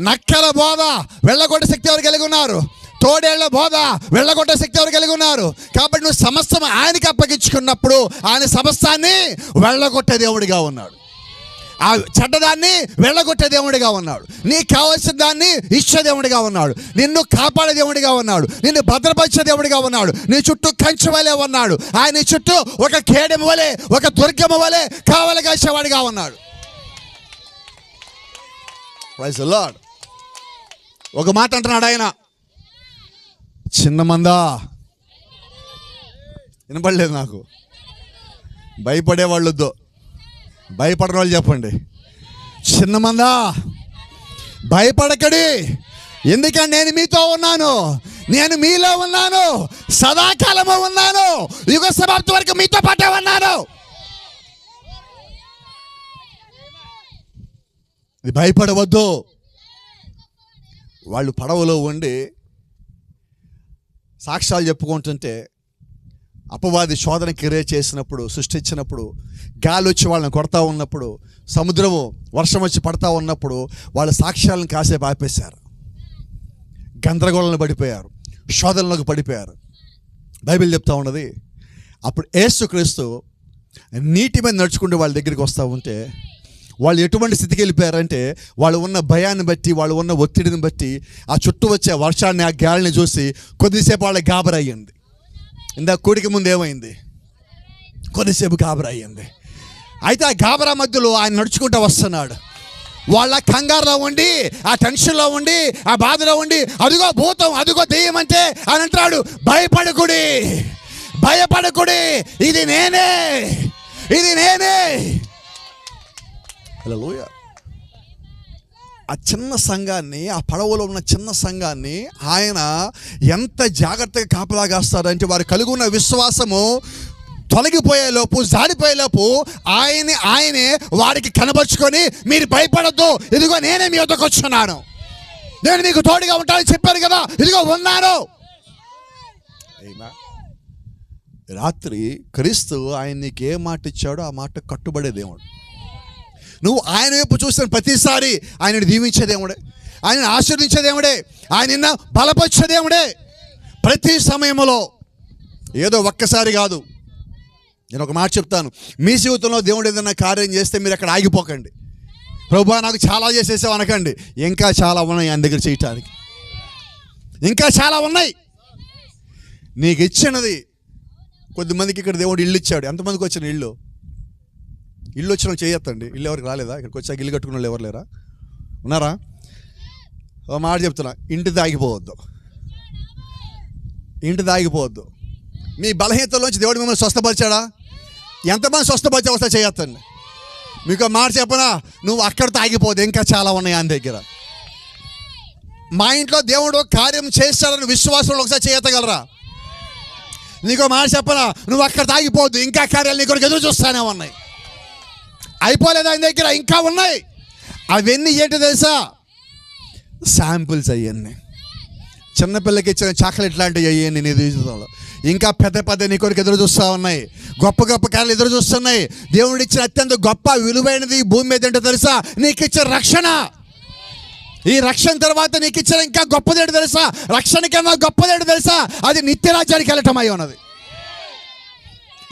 నక్కల బోధ వెళ్ళగొట్టే శక్తి ఎవరు కలిగి ఉన్నారు? తోడేళ్ల బోధ వెళ్ళగొట్టే శక్తి ఎవరు కలిగి ఉన్నారు? కాబట్టి నువ్వు సమస్తం ఆయనకి అప్పగించుకున్నప్పుడు ఆయన సమస్తాన్ని వెళ్ళగొట్టే దేవుడిగా ఉన్నాడు. ఆ చెడ్డదాన్ని వెళ్ళగొట్టే దేవుడిగా ఉన్నాడు. నీకు కావాల్సిన దాన్ని ఇచ్చే దేవుడిగా ఉన్నాడు. నిన్ను కాపాడే దేవుడిగా ఉన్నాడు. నిన్ను భద్రపరిచే దేవుడిగా ఉన్నాడు. నీ చుట్టూ కంచె వలె ఉన్నాడు. ఆయన చుట్టూ ఒక కేడెం వలె, ఒక దుర్గమ వలె కావలి కాసేవాడిగా ఉన్నాడు. Praise the Lord. ఒక మాట అంటున్నాడు ఆయన, చిన్న మందా, వినపడలేదు నాకు, భయపడే వాళ్ళు వద్దు, భయపడిన వాళ్ళు చెప్పండి. చిన్న మందా భయపడకడి, ఎందుకంటే నేను మీతో ఉన్నాను, నేను మీలో ఉన్నాను, సదాకాలము ఉన్నాను, యుగ సమాప్తి వరకు మీతో పాటే ఉన్నాను. ఇది భయపడవద్దు. వాళ్ళు పడవలో ఉండి సాక్ష్యాలు చెప్పుకుంటుంటే అపవాది శోధన క్రియేట్ చేసినప్పుడు, సృష్టించినప్పుడు, గాలి వచ్చి వాళ్ళని కొడతా ఉన్నప్పుడు, సముద్రము వర్షం వచ్చి పడతా ఉన్నప్పుడు వాళ్ళ సాక్ష్యాలను కాసేపు ఆపేశారు. గందరగోళంలో పడిపోయారు, శోధనలోకి పడిపోయారు. బైబిల్ చెప్తా ఉన్నది, అప్పుడు యేసుక్రీస్తు నీటి మీద నడుచుకుంటూ వాళ్ళ దగ్గరికి వస్తూ ఉంటే వాళ్ళు ఎటువంటి స్థితికి వెళ్ళిపోయారంటే, వాళ్ళు ఉన్న భయాన్ని బట్టి, వాళ్ళు ఉన్న ఒత్తిడిని బట్టి, ఆ చుట్టూ వచ్చే వర్షాన్ని, ఆ గాలిని చూసి కొద్దిసేపు వాళ్ళకి గాబరా అయ్యింది. ఇందాక కూడికి ముందు ఏమైంది? కొద్దిసేపు గాబరా అయ్యింది. అయితే ఆ గాబరా మధ్యలో ఆయన నడుచుకుంటూ వస్తున్నాడు. వాళ్ళ కంగారులో ఉండి, ఆ టెన్షన్లో ఉండి, ఆ బాధలో ఉండి, అదిగో భూతం, అదిగో దెయ్యం అంటే అని అంటాడు, భయపడకుడి, భయపడకుడి, ఇది నేనే, ఇది నేనే. హల్లెలూయా. ఆ చిన్న సంఘాన్ని, ఆ పడవలో ఉన్న చిన్న సంఘాన్ని ఆయన ఎంత జాగ్రత్తగా కాపలాగాస్తారంటే, వారు కలిగి ఉన్న విశ్వాసము తొలగిపోయేలోపు, జారిపోయేలోపు ఆయనే వారికి కనబరుచుకొని, మీరు భయపడద్దు, ఇదిగో నేనే మీ వద్దకు వచ్చున్నాను, నేను మీకు తోడుగా ఉంటానని చెప్పాను కదా, ఇదిగో ఉన్నాను. రాత్రి క్రీస్తు ఆయన నీకు ఏ మాట ఇచ్చాడో ఆ మాట కట్టుబడే దేవుడు. నువ్వు ఆయన వైపు చూసిన ప్రతిసారి ఆయనను దీవించే దేవుడే, ఆయనను ఆశీర్వదించే దేవుడే, ఆయన బలపరిచే దేవుడే. ప్రతి సమయంలో, ఏదో ఒక్కసారి కాదు. నేను ఒక మాట చెప్తాను, మీ జీవితంలో దేవుడు ఏదైనా కార్యం చేస్తే మీరు అక్కడ ఆగిపోకండి. ప్రభువా నాకు చాలా చేసేసావు అనకండి. ఇంకా చాలా ఉన్నాయి ఆయన దగ్గర చేయటానికి, ఇంకా చాలా ఉన్నాయి. నీకు ఇచ్చినది, కొద్దిమందికి ఇక్కడ దేవుడు ఇల్లు ఇచ్చాడు. ఎంతమందికి వచ్చిన ఇల్లు వచ్చిన చేయొద్దండి. ఇల్లు ఎవరికి రాలేదా? ఇక్కడికి వచ్చాక ఇల్లు కట్టుకున్న వాళ్ళు ఎవరు లేరా? ఉన్నారా? ఒక మాట చెప్తున్నా, ఇంటి దాగిపోవద్దు. మీ బలహీనతలోంచి దేవుడు మిమ్మల్ని స్వస్థపరిచాడా? ఎంతమంది స్వస్థపరిచా వస్తే చేయొద్దండి. మీకు మాట చెప్పనా, నువ్వు అక్కడితో ఆగిపోవద్దు, ఇంకా చాలా ఉన్నాయి ఆయన దగ్గర. మా ఇంట్లో దేవుడు కార్యం చేస్తాడని విశ్వాసంలో ఒకసారి చేయగలరా? నీకు మాట చెప్పనా, నువ్వు అక్కడ ఆగిపోవద్దు, ఇంకా కార్యాలు నీ కొరకు ఎదురు చూస్తానే ఉన్నాయి. అయిపోలేదు ఆయన దగ్గర, ఇంకా ఉన్నాయి. అవన్నీ ఏంటి తెలుసా? శాంపుల్స్. అవన్నీ చిన్నపిల్లకి ఇచ్చిన చాక్లెట్ లాంటివి అయ్యాన్ని నీ జీవితంలో. ఇంకా పెద్ద పెద్ద నీ కొరకు ఎదురు చూస్తూ ఉన్నాయి. గొప్ప గొప్ప కార్యాలు ఎదురు చూస్తున్నాయి. దేవుడిచ్చిన అత్యంత గొప్ప విలువైనది ఈ భూమి మీద ఏంటో తెలుసా? నీకు ఇచ్చిన రక్షణ. ఈ రక్షణ తర్వాత నీకు ఇచ్చిన ఇంకా గొప్పదేంటో తెలుసా? రక్షణ కన్నా గొప్పదేంటో తెలుసా? అది నిత్యరాజ్యానికి వెళ్ళటం అయి ఉన్నది.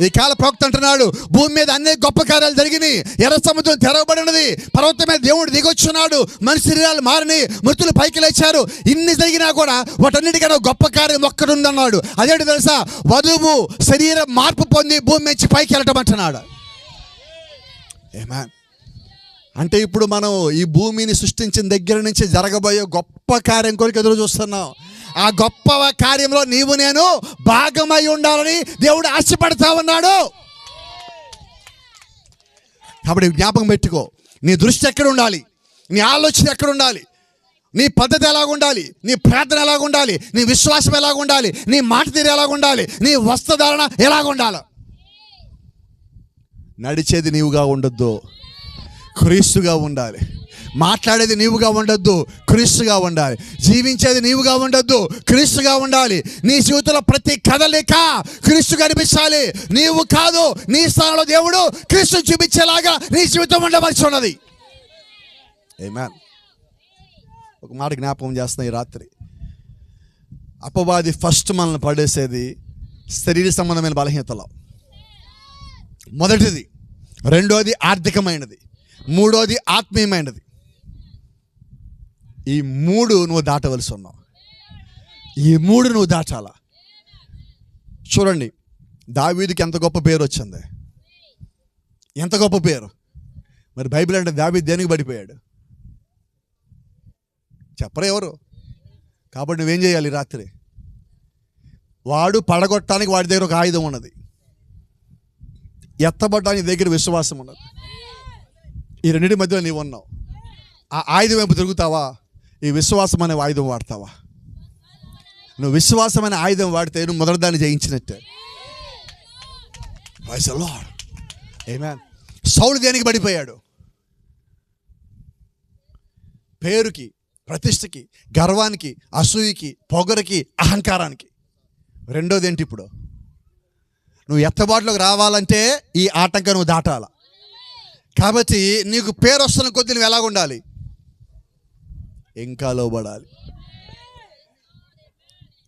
ఈ కాల ప్రవక్త అంటున్నాడు, భూమి మీద అనేక గొప్ప కార్యాలు జరిగినాయి. ఎర్ర సముద్రం తెరవబడినది, పర్వతం మీద దేవుడు దిగొచ్చున్నాడు, మనిషి శరీరాలు మారిని, మృతులు పైకి లేచారు. ఇన్ని జరిగినా కూడా వాటన్నిటికన్నా గొప్ప కార్యం ఒక్కడు ఉందన్నాడు. అదేంటి తెలుసా? వధువు శరీరం మార్పు పొంది భూమి నుంచి పైకి వెళ్ళటం అంటున్నాడు. ఏమా అంటే ఇప్పుడు మనం ఈ భూమిని సృష్టించిన దగ్గర నుంచి జరగబోయే గొప్ప కార్యం కొరకు ఎదురు చూస్తున్నాం. ఆ గొప్ప కార్యంలో నీవు నేను భాగమై ఉండాలని దేవుడు ఆశపడతా ఉన్నాడు. కాబట్టి జ్ఞాపకం పెట్టుకో, నీ దృష్టి ఎక్కడ ఉండాలి, నీ ఆలోచన ఎక్కడ ఉండాలి, నీ పద్ధతి ఎలాగ ఉండాలి, నీ ప్రార్థన ఎలాగ ఉండాలి, నీ విశ్వాసం ఎలాగ ఉండాలి, నీ మాట తీరు ఎలాగ ఉండాలి, నీ వస్త్రధారణ ఎలాగ ఉండాలి. నడిచేది నీవుగా ఉండొద్దు, క్రీస్తుగా ఉండాలి. మాట్లాడేది నీవుగా ఉండొద్దు, క్రీస్తుగా ఉండాలి. జీవించేది నీవుగా ఉండొద్దు, క్రీస్తుగా ఉండాలి. నీ జీవితంలో ప్రతి కదలిక క్రీస్తు కనిపించాలి. నీవు కాదు, నీ స్థానంలో దేవుడు క్రీస్తు చూపించేలాగా నీ జీవితం ఉండవలసి ఉన్నది. ఆమేన్. ఒక మాట జ్ఞాపకం చేస్తున్నా ఈ రాత్రి. అపవాది ఫస్ట్ మనల్ని పడేసేది శరీర సంబంధమైన బలహీనతలో. మొదటిది, రెండోది ఆర్థికమైనది, మూడోది ఆత్మీయమైనది. ఈ మూడు నువ్వు దాటవలసి ఉన్నావు. ఈ మూడు నువ్వు దాటాలా. చూడండి, దావీదుకి ఎంత గొప్ప పేరు వచ్చింది, ఎంత గొప్ప పేరు. మరి బైబిల్ అంటే దావీదు దేనికి పడిపోయాడు చెప్పరు ఎవరు. కాబట్టి నువ్వేం చేయాలి? రాత్రి వాడు పడగొట్టడానికి వాడి దగ్గర ఒక ఆయుధం ఉన్నది, ఎత్తబడ్డానికి దగ్గర విశ్వాసం ఉన్నది. ఈ రెండింటి మధ్యలో నీవు ఉన్నావు. ఆ ఆయుధం వైపు తిరుగుతావా, ఈ విశ్వాసం అనే ఆయుధం వాడతావా? నువ్వు విశ్వాసం అనే ఆయుధం వాడితే నువ్వు మొదటి దాన్ని జయించినట్టే. Praise the lord. ఆమేన్. సౌలు దేనికి పడిపోయాడు? పేరుకి, ప్రతిష్టకి, గర్వానికి, అసూయకి, పొగరికి, అహంకారానికి. రెండోది ఏంటి? ఇప్పుడు నువ్వు ఎత్తబాటులోకి రావాలంటే ఈ ఆటంకం నువ్వు దాటాల. కాబట్టి నీకు పేరు వస్తున్న కొద్దీ నువ్వు ఎలాగ ఉండాలి? ఇంకా లోబడాలి.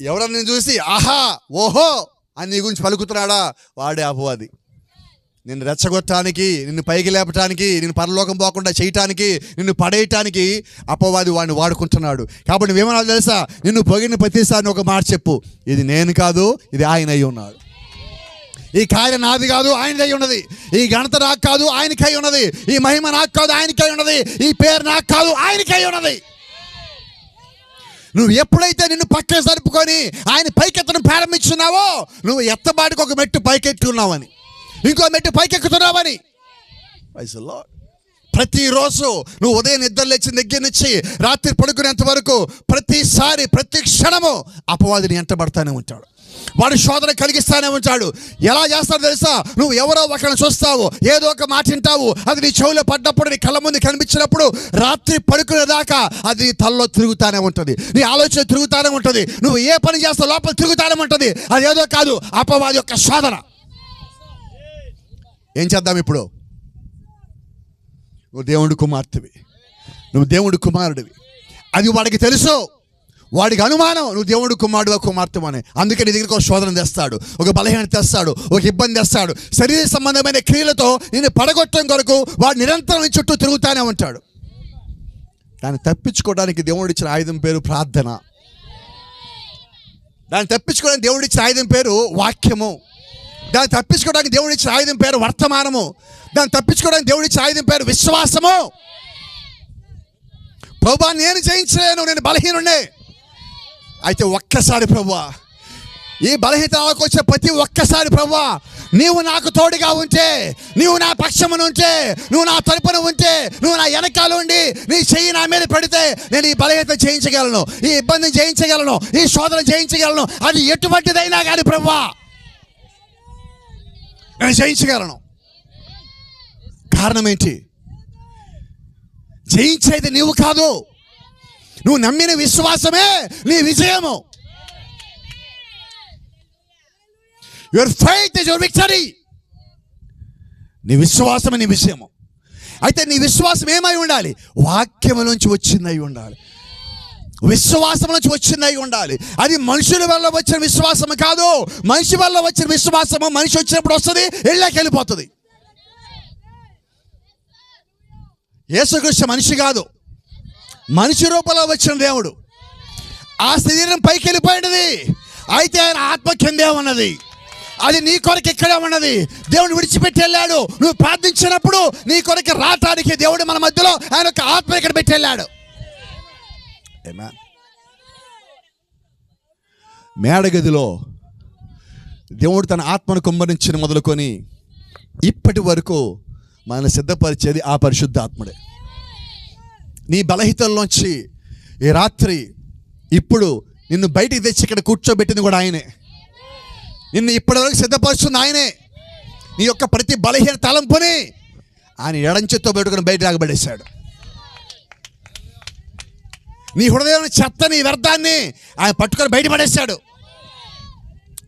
ఎవరన్నా నేను చూసి ఆహా ఓహో అని నీ గురించి పలుకుతున్నాడా? వాడే అపవాది. నిన్ను రెచ్చగొట్టడానికి, నిన్ను పైకి లేపటానికి, నిన్ను పరలోకం పోకుండా చేయటానికి, నిన్ను పడేయటానికి అపవాది వాడిని వాడుకుంటున్నాడు. కాబట్టి నువ్వేమన్నా తెలుసా? నిన్ను పొగిడిన ప్రతిసారి ఒక మాట చెప్పు, ఇది నేను కాదు, ఇది ఆయన అయి ఉన్నాడు. ఈ కార్యం నాది కాదు, ఆయనదై ఉన్నది. ఈ ఘనత నాకు కాదు, ఆయనకై ఉన్నది. ఈ మహిమ నాకు కాదు, ఆయనకై ఉన్నది. ఈ పేరు నాకు కాదు, ఆయనకై ఉన్నది. నువ్వు ఎప్పుడైతే నిన్ను పక్కన సరుపుకొని ఆయన పైకెత్తడం ప్రారంభించున్నావో, నువ్వు ఎత్తబాటుకు ఒక మెట్టు పైకెట్టుకున్నావని, ఇంకో మెట్టు పైకెక్కుతున్నావని. Praise the lord. ప్రతిరోజు నువ్వు ఉదయం నిద్ర లేచిన దగ్గర నుంచి రాత్రి పడుకునేంత వరకు ప్రతిసారి, ప్రతి క్షణము అపవాదిని ఎంటబడతానే ఉంటాడు. వాడు శోధన కలిగిస్తానే ఉంటాడు. ఎలా చేస్తాడో తెలుసా? నువ్వు ఎవరో ఒకరిని చూస్తావు, ఏదో ఒక మాట వింటావు, అది నీ చెవులో పడ్డప్పుడు, నీ కళ్ళ ముందు కనిపించినప్పుడు రాత్రి పడుకునేదాకా అది నీ తలలో తిరుగుతానే ఉంటుంది, నీ ఆలోచన తిరుగుతానే ఉంటుంది. నువ్వు ఏ పని చేస్తావు లోపల తిరుగుతానే ఉంటుంది. అది ఏదో కాదు, అపవాది యొక్క శోధన. ఏం చేద్దాం ఇప్పుడు? నువ్వు దేవుడి కుమార్తెవి, నువ్వు దేవుడి కుమారుడివి. అది వాడికి తెలుసు. వాడికి అనుమానం నువ్వు దేవుడు కుమారుడు కుమార్తె అని. అందుకే నీ దగ్గరికి ఒక శోధన తెస్తాడు, ఒక బలహీనత తెస్తాడు, ఒక ఇబ్బంది తెస్తాడు. శరీర సంబంధమైన క్రియలతో నిన్ను పడగొట్టడం కొరకు వాడు నిరంతరం నీ చుట్టూ తిరుగుతానే ఉంటాడు. దాన్ని తప్పించుకోవడానికి దేవుడిచ్చిన ఆయుధం పేరు ప్రార్థన. దాన్ని తప్పించుకోవడానికి దేవుడిచ్చిన ఆయుధం పేరు వాక్యము. దాన్ని తప్పించుకోవడానికి దేవుడిచ్చిన ఆయుధం పేరు వర్తమానము. దాన్ని తప్పించుకోవడానికి దేవుడిచ్చిన ఆయుధం పేరు విశ్వాసము. ప్రభువా నేను జయించలేను, నేను బలహీనుడే. అయితే ఒక్కసారి ప్రభువా, ఈ బలహీనతకు వచ్చే ప్రతి ఒక్కసారి ప్రభువా, నీవు నాకు తోడుగా ఉంటే, నీవు నా పక్షమున ఉంటే, నువ్వు నా తరపున ఉంటే, నువ్వు నా వెనకాల ఉండి నీ చెయ్యి నా మీద పెడితే నేను ఈ బలహీనత జయించగలను, ఈ ఇబ్బందిని జయించగలను, ఈ శోధన జయించగలను. అది ఎటువంటిదైనా కానీ ప్రభువా నేను జయించగలను. కారణం ఏంటి? జయించేది నీవు కాదు, నువ్వు నమ్మిన విశ్వాసమే నీ విజయము. Your faith is your victory. నీ విశ్వాసమే నీ విషయము. అయితే నీ విశ్వాసం ఏమై ఉండాలి? వాక్యము నుంచి వచ్చిందై ఉండాలి, విశ్వాసం నుంచి వచ్చిందై ఉండాలి. అది మనుషుల వల్ల వచ్చిన విశ్వాసం కాదు. మనిషి వల్ల వచ్చిన విశ్వాసము మనిషి వచ్చినప్పుడు వస్తుంది, ఇళ్ళకి వెళ్ళిపోతుంది. యేసుక్రీస్తు మనిషి కాదు, మనిషి రూపంలో వచ్చిన దేవుడు. ఆ శరీరం పైకి వెళ్ళిపోయినది, అయితే ఆయన ఆత్మ కిందే ఉన్నది. అది నీ కొరకు ఇక్కడే ఉన్నది. దేవుడు విడిచిపెట్టి వెళ్ళాడు. నువ్వు ప్రార్థించినప్పుడు నీ కొరకు రావటానికి దేవుడు మన మధ్యలో ఆయన యొక్క ఆత్మ ఇక్కడ పెట్టి వెళ్ళాడు. మేడగదిలో దేవుడు తన ఆత్మను కుమ్మరించిన మొదలుకొని ఇప్పటి వరకు మనల్ని సిద్ధపరిచేది ఆ పరిశుద్ధ ఆత్ముడే. నీ బలహీనతల్లోంచి ఈ రాత్రి ఇప్పుడు నిన్ను బయటికి తెచ్చి ఇక్కడ కూర్చోబెట్టింది కూడా ఆయనే. నిన్ను ఇప్పటివరకు సిద్ధపరుస్తుంది ఆయనే. నీ యొక్క ప్రతి బలహీన తలంపుని ఆయన ఎడంచెతో పెట్టుకుని బయట రాగబడేశాడు. నీ హృదయం చెత్తని వ్యర్థాన్ని ఆయన పట్టుకొని బయటపడేశాడు.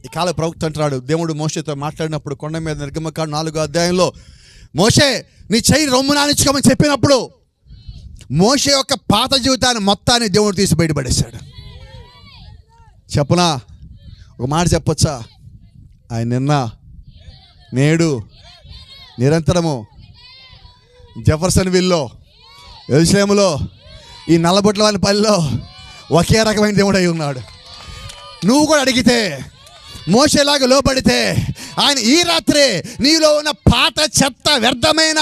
ఈ కాల ప్రవక్త అంటున్నాడు, దేవుడు మోషేతో మాట్లాడినప్పుడు కొండ మీద నిర్గమకాండం 4వ అధ్యాయంలో మోషే నీ చెయ్యి రొమ్ము నానించుకోమని చెప్పినప్పుడు మోషే యొక్క పాత జీవితాన్ని మొత్తాన్ని దేవుడు తీసి బయటపడేశాడు. చెప్పనా, ఒక మాట చెప్పొచ్చా? ఆయన నిన్న నేడు నిరంతరము జెఫర్సన్ విల్లో, యెరూషలేములో, ఈ నల్లబొట్ల వాళ్ళ పల్లెలో ఒకే రకమైన దేవుడు అయి ఉన్నాడు. నువ్వు కూడా అడిగితే, మోషేలాగా లోబడితే ఆయన ఈ రాత్రి నీలో ఉన్న పాత చెత్త వ్యర్థమైన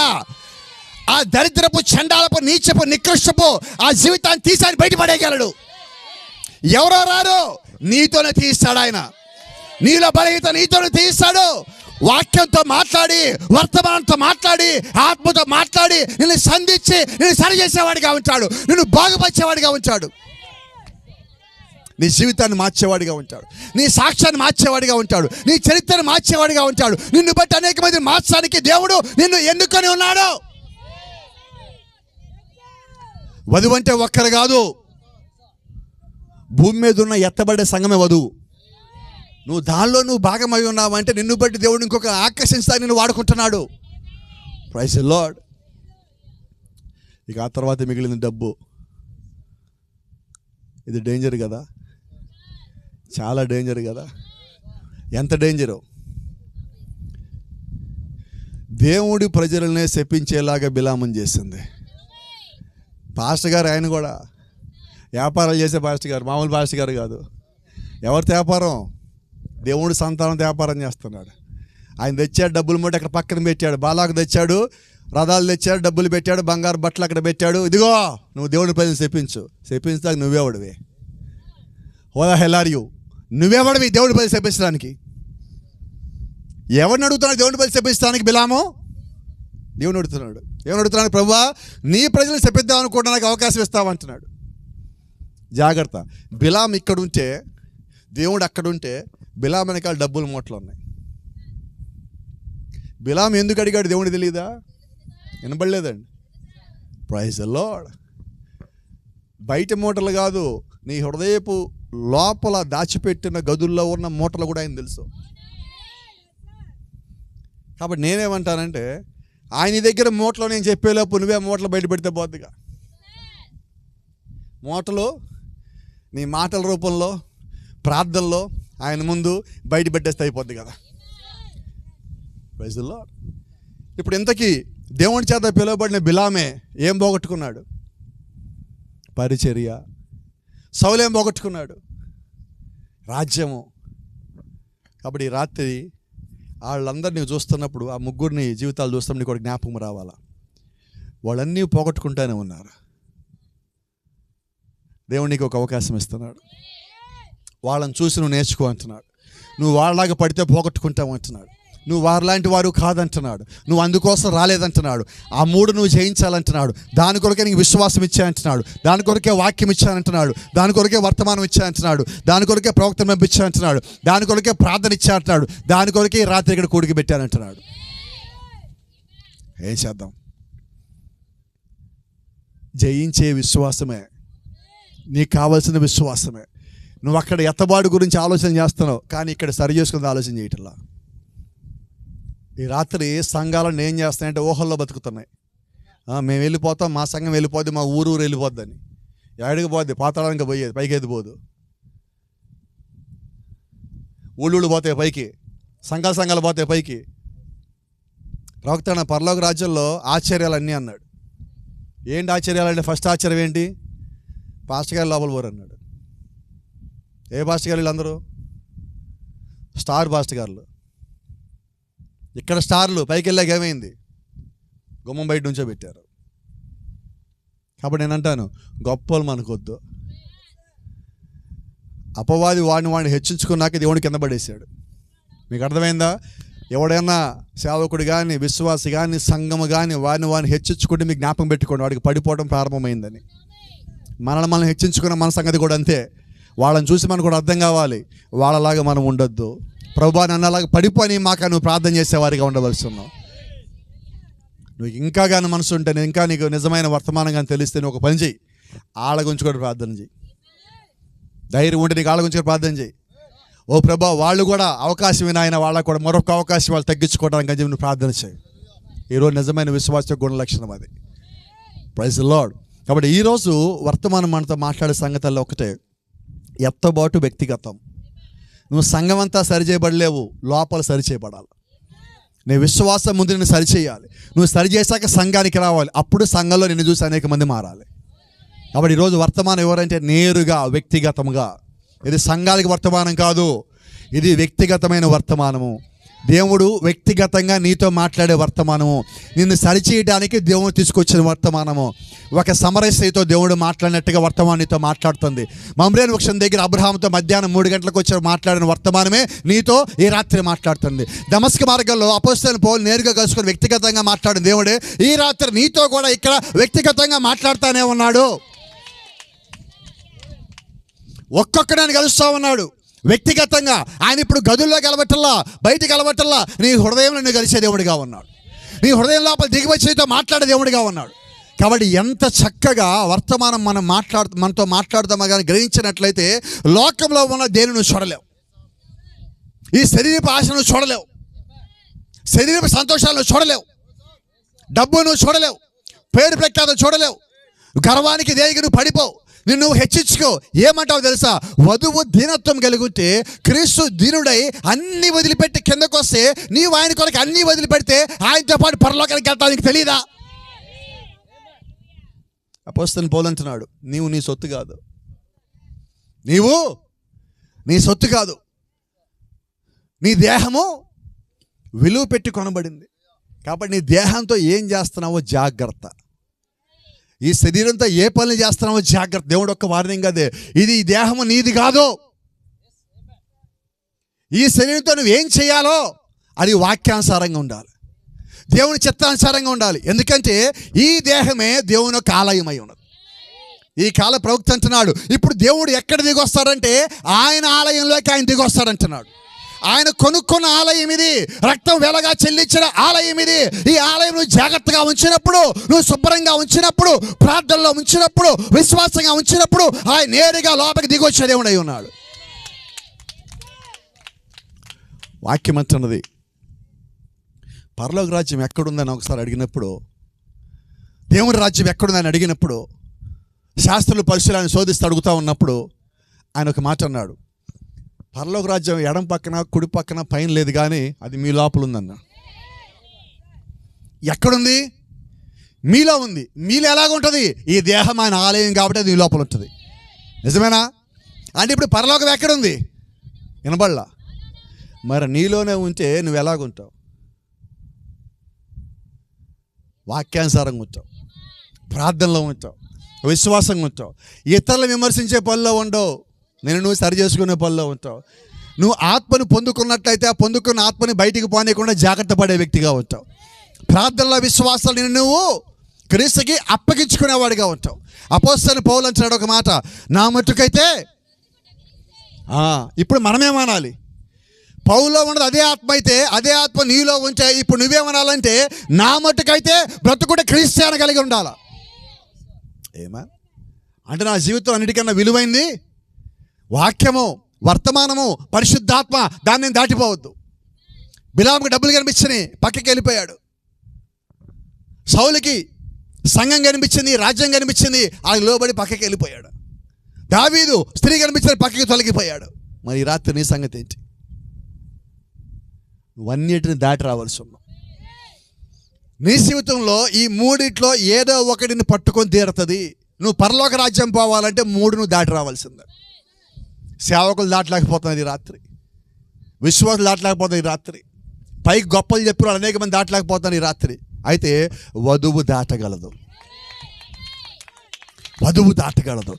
ఆ దరిద్రపు చండాలపు నీచపు నికృష్టపు ఆ జీవితాన్ని తీసి ఆయన బయటపడేయగలడు. ఎవరో రారు, నీతోనే తీస్తాడు ఆయన. నీలో బలహీనత నీతోనే తీస్తాడు. వాక్యంతో మాట్లాడి, వర్తమానంతో మాట్లాడి, ఆత్మతో మాట్లాడి నిన్ను సంధించి నిన్ను సరి చేసేవాడిగా ఉంటాడు. నిన్ను బాగుపరిచేవాడిగా ఉంటాడు. నీ జీవితాన్ని మార్చేవాడిగా ఉంటాడు. నీ సాక్ష్యాన్ని మార్చేవాడిగా ఉంటాడు. నీ చరిత్రను మార్చేవాడిగా ఉంటాడు. నిన్ను బట్టి అనేక మంది మార్చడానికి దేవుడు నిన్ను ఎన్నుకొని ఉన్నాడు. వధువు అంటే ఒక్కరు కాదు, భూమి మీద ఉన్న ఎత్తబడే సంఘమే వధువు. నువ్వు దానిలో నువ్వు భాగమై ఉన్నావు అంటే నిన్ను బట్టి దేవుడు ఇంకొక ఆకర్షించడానికి నిన్ను వాడుకుంటున్నాడు. Praise the lord. ఇక ఆ తర్వాత మిగిలిన డబ్బు. ఇది డేంజర్ కదా, చాలా డేంజర్ కదా. ఎంత డేంజరు! దేవుడి ప్రజలనే శపించేలాగా బిలామం చేసింది. పాస్టర్ గారు ఆయన కూడా వ్యాపారాలు చేసే పాస్టర్ గారు, మామూలు పాస్టర్ గారు కాదు. ఎవరితో వ్యాపారం? దేవుడి సంతానం వ్యాపారం చేస్తున్నాడు. ఆయన తెచ్చాడు, డబ్బులు మూట అక్కడ పక్కన పెట్టాడు. బాలాకు తెచ్చాడు, రథాలు తెచ్చాడు, డబ్బులు పెట్టాడు, బంగారు బట్టలు అక్కడ పెట్టాడు. ఇదిగో నువ్వు దేవుడి ప్రజలు చెప్పించాక నువ్వేవాడివి. హోదా హెలారియు, నువ్వేవాడివి దేవుడి ప్రజలు చెప్పించడానికి? ఎవరిని అడుగుతున్నాడు దేవుడి ప్రజలు చెప్పించడానికి? బిలాము దేవుని అడుగుతున్నాడు. ఏమని అడుగుతున్నాడు? ప్రభువా, నీ ప్రజలు చెప్పిద్దాం అనుకుంటే నాకు అవకాశం ఇస్తావంటున్నాడు. జాగ్రత్త. బిలాం ఇక్కడుంటే, దేవుడు అక్కడుంటే, బిలాం వెనకాల డబ్బులు మూటలు ఉన్నాయి. బిలాం ఎందుకు అడిగాడు దేవుడు తెలియదా? వినబడలేదండి. Praise the lord. బయట మూటలు కాదు, నీ హృదయపు లోపల దాచిపెట్టిన గదుల్లో ఉన్న మూటలు కూడా ఆయన తెలుసు. కాబట్టి నేనేమంటానంటే, ఆయన దగ్గర మూటలో నేను చెప్పేలోపు నువ్వే మూటలు బయట పెడితే పోద్దిగా. మూటలు నీ మాటల రూపంలో, ప్రార్థనలో ఆయన ముందు బయట పెట్టేస్తే అయిపోద్ది కదా. Praise the Lord. ఇప్పుడు ఇంతకీ దేవుని చేత పిలువబడిన బిలామే ఏం పోగొట్టుకున్నాడు? పరిచర్య. సౌలు ఏం పోగొట్టుకున్నాడు? రాజ్యము. కాబట్టి ఈ రాత్రి వాళ్ళందరినీ చూస్తున్నప్పుడు, ఆ ముగ్గురిని జీవితాలు చూస్తున్నప్పుడు నీకు ఒక జ్ఞాపకం రావాలా. వాళ్ళన్నీ పోగొట్టుకుంటూనే ఉన్నారు. దేవుడు నీకు ఒక అవకాశం ఇస్తున్నాడు. వాళ్ళని చూసి నువ్వు నేర్చుకో అంటున్నాడు. నువ్వు వాళ్ళలాగా పడితే పోగొట్టుకుంటావు అంటున్నాడు. నువ్వు వారిలాంటి వారు కాదంటున్నాడు. నువ్వు అందుకోసం రాలేదంటున్నాడు. ఆ మూడు నువ్వు జయించాలంటున్నాడు. దాని కొరకే నీకు విశ్వాసం ఇచ్చాయంటున్నాడు. దాని కొరకే వాక్యం ఇచ్చానంటున్నాడు. దాని కొరకే వర్తమానం ఇచ్చాయంటున్నాడు. దాని కొరకే ప్రవక్తను పంపించానంటున్నాడు. దాని కొరకే ప్రార్థన ఇచ్చానంటున్నాడు. దాని కొరకే రాత్రి ఇక్కడ కూడికి పెట్టానంటున్నాడు. ఏం చేద్దాం? జయించే విశ్వాసమే నీకు కావాల్సిన విశ్వాసమే. నువ్వు అక్కడ ఎత్తబాటు గురించి ఆలోచన చేస్తున్నావు, కానీ ఇక్కడ సరి చేసుకుని ఆలోచన చేయటంలా. ఈ రాత్రి సంఘాలను ఏం చేస్తున్నాయంటే ఊహల్లో బతుకుతున్నాయి. మేము వెళ్ళిపోతాం, మా సంఘం వెళ్ళిపోద్ది, మా ఊరు వెళ్ళిపోద్దని. ఎక్కడికి పోద్ది? పాతాళానికి పోయేది, పైకి ఎదిపోదు. ఊళ్ళు పోతాయి పైకి, సంఘాలు పోతాయి పైకి. ప్రవక్త నా పరలోక రాజ్యంలో ఆశ్చర్యాలు అన్నీ అన్నాడు. ఏంటి ఆశ్చర్యాలంటే ఫస్ట్ ఆశ్చర్యం ఏంటి? పాస్టర్ గారు లోపల పోరు అన్నాడు. ఏ పాస్టర్ గారు? వీళ్ళందరూ స్టార్ పాస్టర్ గారులు. ఇక్కడ స్టార్లు పైకి వెళ్ళాక ఏమైంది? గుమ్మం బయట నుంచో పెట్టారు. కాబట్టి నేను అంటాను, గొప్పలు మనకొద్దు. అపవాది వాడిని హెచ్చించుకున్నాక దేవుని కింద పడేశాడు. మీకు అర్థమైందా? ఎవడైనా సేవకుడు కానీ, విశ్వాసి కానీ, సంఘము కానీ వాడిని హెచ్చించుకుంటే మీకు జ్ఞాపకం పెట్టుకోండి, వాడికి పడిపోవడం ప్రారంభమైందని. మనం హెచ్చించుకున్న మన సంగతి కూడా అంతే. వాళ్ళని చూసి మనకు కూడా అర్థం కావాలి, వాళ్ళలాగా మనం ఉండొద్దు. ప్రభువా నన్నలాగా పడిపోయి మాకు నువ్వు ప్రార్థన చేసేవారిగా ఉండవలసి ఉన్నావు. నువ్వు ఇంకా కానీ మనసు ఉంటే, ఇంకా నీకు నిజమైన వర్తమానం కానీ తెలిస్తే నువ్వు ఒక పని చేయి, ఆళ్ళ గురించి కూడా ప్రార్థన చేయి. ధైర్యం ఉంటే నీకు ఆళ్ళ గురించి కూడా ప్రార్థన చేయి. ఓ ప్రభా, వాళ్ళు కూడా అవకాశం వినాయన, వాళ్ళకు కూడా మరొక అవకాశం వాళ్ళు తగ్గించుకోవడానికి అని చెప్పి నువ్వు ప్రార్థన చేయి. ఈరోజు నిజమైన విశ్వాస గుణ లక్షణం అది. Praise the Lord. కాబట్టి ఈరోజు వర్తమానం మనతో మాట్లాడే సంగతుల్లో ఒకటే, ఎత్తబాటు వ్యక్తిగతం. నువ్వు సంఘం అంతా సరిచేయబడలేవు, లోపల సరిచేయబడాలి. నీ విశ్వాసం ముందు నిన్ను సరిచేయాలి. నువ్వు సరిచేసాక సంఘానికి రావాలి, అప్పుడు సంఘంలో నిన్ను చూసి అనేక మంది మారాలి. కాబట్టి ఈరోజు వర్తమానం ఎవరంటే నేరుగా వ్యక్తిగతంగా. ఇది సంఘానికి వర్తమానం కాదు, ఇది వ్యక్తిగతమైన వర్తమానము. దేవుడు వ్యక్తిగతంగా నీతో మాట్లాడే వర్తమానము, నిన్ను సరిచేయడానికి దేవుడు తీసుకొచ్చిన వర్తమానము. ఒక సమరస్యతో దేవుడు మాట్లాడినట్టుగా వర్తమానం నీతో మాట్లాడుతుంది. మమ్రేను వృక్షం దగ్గర అబ్రహాముతో మధ్యాహ్నం 3 గంటలకు వచ్చి మాట్లాడిన వర్తమానమే నీతో ఈ రాత్రి మాట్లాడుతుంది. దమస్కు మార్గంలో అపోస్తలుని పౌలు నేరుగా కలుసుకొని వ్యక్తిగతంగా మాట్లాడిన దేవుడే ఈ రాత్రి నీతో కూడా ఇక్కడ వ్యక్తిగతంగా మాట్లాడుతూనే ఉన్నాడు. ఒక్కొక్కడాన్ని కలుస్తూ ఉన్నాడు వ్యక్తిగతంగా. ఆయన ఇప్పుడు గదుల్లో కలబట్టల్లా, బయటికి కలబట్టల్లా, నీ హృదయంలో నువ్వు కలిసే దేవుడిగా ఉన్నాడు. నీ హృదయం లోపల దిగివచ్చితో మాట్లాడే దేవుడిగా ఉన్నాడు. కాబట్టి ఎంత చక్కగా వర్తమానం మనతో మాట్లాడుతామో కానీ గ్రహించినట్లయితే లోకంలో ఉన్న దేని నువ్వు చూడలేవు. ఈ శరీరపు ఆశ నువ్వు చూడలేవు, శరీరపు సంతోషాలు నువ్వు చూడలేవు, డబ్బు నువ్వు చూడలేవు, పేరు ప్రఖ్యాతం చూడలేవు, గర్వానికి దేనికి నువ్వు పడిపోవు. నిన్ను హెచ్చించుకో. ఏమంటావు తెలుసా? వధువు దీనత్వం కలిగితే క్రీస్తు దీనుడై అన్ని వదిలిపెట్టి కిందకు వస్తే నీవు ఆయన కొరకు అన్ని వదిలిపెడితే ఆయనతో పాటు పరలోకానికి వెళ్తావు. నీకు తెలియదా? అపోస్తలుని పౌలు అంటున్నాడు, నీవు నీ సొత్తు కాదు, నీవు నీ సొత్తు కాదు, నీ దేహము విలువ పెట్టి కొనబడింది. కాబట్టి నీ దేహంతో ఏం చేస్తున్నావో జాగ్రత్త. ఈ శరీరంతో ఏ పనులు చేస్తున్నావో జాగ్రత్త. దేవుడు ఒక్క వార్నింగ్ అదే, ఇది ఈ దేహము నీది కాదు. ఈ శరీరంతో నువ్వేం చేయాలో అది వాక్యానుసారంగా ఉండాలి, దేవుని చిత్తానుసారంగా ఉండాలి. ఎందుకంటే ఈ దేహమే దేవుని యొక్క ఆలయమై ఉన్నది. ఈ కాల ప్రవక్త అంటున్నాడు, ఇప్పుడు దేవుడు ఎక్కడ దిగొస్తాడంటే ఆయన ఆలయంలోకి ఆయన దిగొస్తాడంటున్నాడు. ఆయన కొనుక్కున్న ఆలయం ఇది, రక్తం వెలగా చెల్లించిన ఆలయం ఇది. ఈ ఆలయం నువ్వు జాగ్రత్తగా ఉంచినప్పుడు, నువ్వు శుభ్రంగా ఉంచినప్పుడు, ప్రార్థనలో ఉంచినప్పుడు, విశ్వాసంగా ఉంచినప్పుడు ఆయన నేరుగా లోపలికి దిగొచ్చే దేవుడు అయి ఉన్నాడు. వాక్యం అంటున్నది, పరలోక రాజ్యం ఎక్కడుందని ఒకసారి అడిగినప్పుడు, దేవుని రాజ్యం ఎక్కడుందని అడిగినప్పుడు, శాస్త్రులు పరిశీలన శోధిస్తూ అడుగుతూ ఉన్నప్పుడు ఆయన ఒక మాట అన్నాడు, పరలోక రాజ్యం ఎడం పక్కన కుడి పక్కన పైన లేదు, కానీ అది మీ లోపల ఉందన్న. ఎక్కడుంది? మీలో ఉంది. మీలో ఎలాగ ఉంటుంది? ఈ దేహం ఆయన ఆలయం కాబట్టి అది మీ లోపల ఉంటుంది. నిజమేనా? అంటే ఇప్పుడు పరలోకం ఎక్కడుంది? వినబడలా. మరి నీలోనే ఉంటే నువ్వు ఎలాగుంటావు? వాక్యానుసారంగా ఉంటావు, ప్రార్థనలో ఉంటావు, విశ్వాసంగా ఉంటావు, ఇతరులు విమర్శించే పనిలో ఉండవు, నువ్వు సరి చేసుకునే పనిలో ఉంటావు. నువ్వు ఆత్మను పొందుకున్నట్లయితే ఆ పొందుకున్న ఆత్మని బయటికి పోనీయకుండా జాగ్రత్త పడే వ్యక్తిగా ఉంటావు. ప్రార్థనలో విశ్వాసాలు నువ్వు క్రీస్తుకి అప్పగించుకునేవాడిగా ఉంటావు. అపోస్తలుని పౌలు అంటాడు ఒక మాట, నా మట్టుకైతే. ఇప్పుడు మనమేమనాలి? పౌల్లో ఉన్నది అదే ఆత్మ అయితే, అదే ఆత్మ నీలో ఉంటే ఇప్పుడు నువ్వేమనాలంటే, నా మట్టుకైతే బ్రతుకుట క్రీస్తు కలిగి ఉండాలా. ఏమా అంటే నా జీవితం అన్నిటికన్నా విలువైంది వాక్యము, వర్తమానము, పరిశుద్ధాత్మ, దాన్ని దాటిపోవద్దు. బిలాముకి డబ్బులు కనిపించని పక్కకి వెళ్ళిపోయాడు. సౌలుకి సంఘం కనిపించింది, రాజ్యం కనిపించింది, ఆయన లోబడి పక్కకి వెళ్ళిపోయాడు. దావీదు స్త్రీ కనిపించిన పక్కకి తొలగిపోయాడు. మరి ఈ రాత్రి నీ సంగతి ఏంటి? నువ్వన్నిటిని దాటి రావాల్సి ఉన్నావు. నీ జీవితంలో ఈ మూడిట్లో ఏదో ఒకటిని పట్టుకొని తీరుతుంది. నువ్వు పరలోక రాజ్యం పోవాలంటే మూడు నువ్వు దాటి రావాల్సిందే. సేవకులు దాటలేకపోతున్నది ఈ రాత్రి, విశ్వాసులు దాటలేకపోతుంది ఈ రాత్రి, పైకి గొప్పలు చెప్పిన వాళ్ళు అనేక మంది దాటలేకపోతున్నారు ఈ రాత్రి. అయితే వధువు దాటగలదు, వధువు దాటగలదు.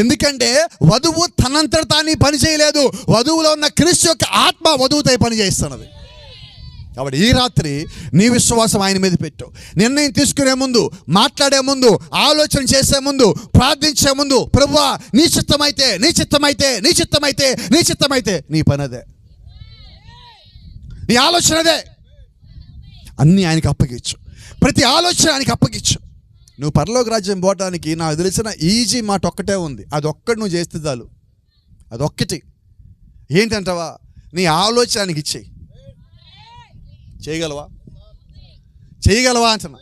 ఎందుకంటే వధువు తనంతట తాను పని చేయలేదు. వధువులో ఉన్న క్రీస్తు యొక్క ఆత్మ వధువుతో పని చేస్తున్నది. కాబట్టి ఈ రాత్రి నీ విశ్వాసం ఆయన మీద పెట్టు. నిర్ణయం తీసుకునే ముందు, మాట్లాడే ముందు, ఆలోచన చేసే ముందు, ప్రార్థించే ముందు, ప్రభువా నీ చిత్తమైతే, నీ చిత్తమైతే, నీ చిత్తమైతే, నీ చిత్తమైతే, నీ పని అదే, నీ ఆలోచన అదే, అన్నీ ఆయనకి అప్పగించు. ప్రతి ఆలోచన ఆయనకి అప్పగించు. నువ్వు పరలోక రాజ్యం పోవటానికి నాకు తెలిసిన ఈజీ మాట ఒక్కటే ఉంది. అదొక్కటి నువ్వు చేస్తే చాలు. అదొక్కటి ఏంటంటావా? నీ ఆలోచన ఆయనకి ఇచ్చేయి. చేయగలవా? చేయగలవా అంటున్నా.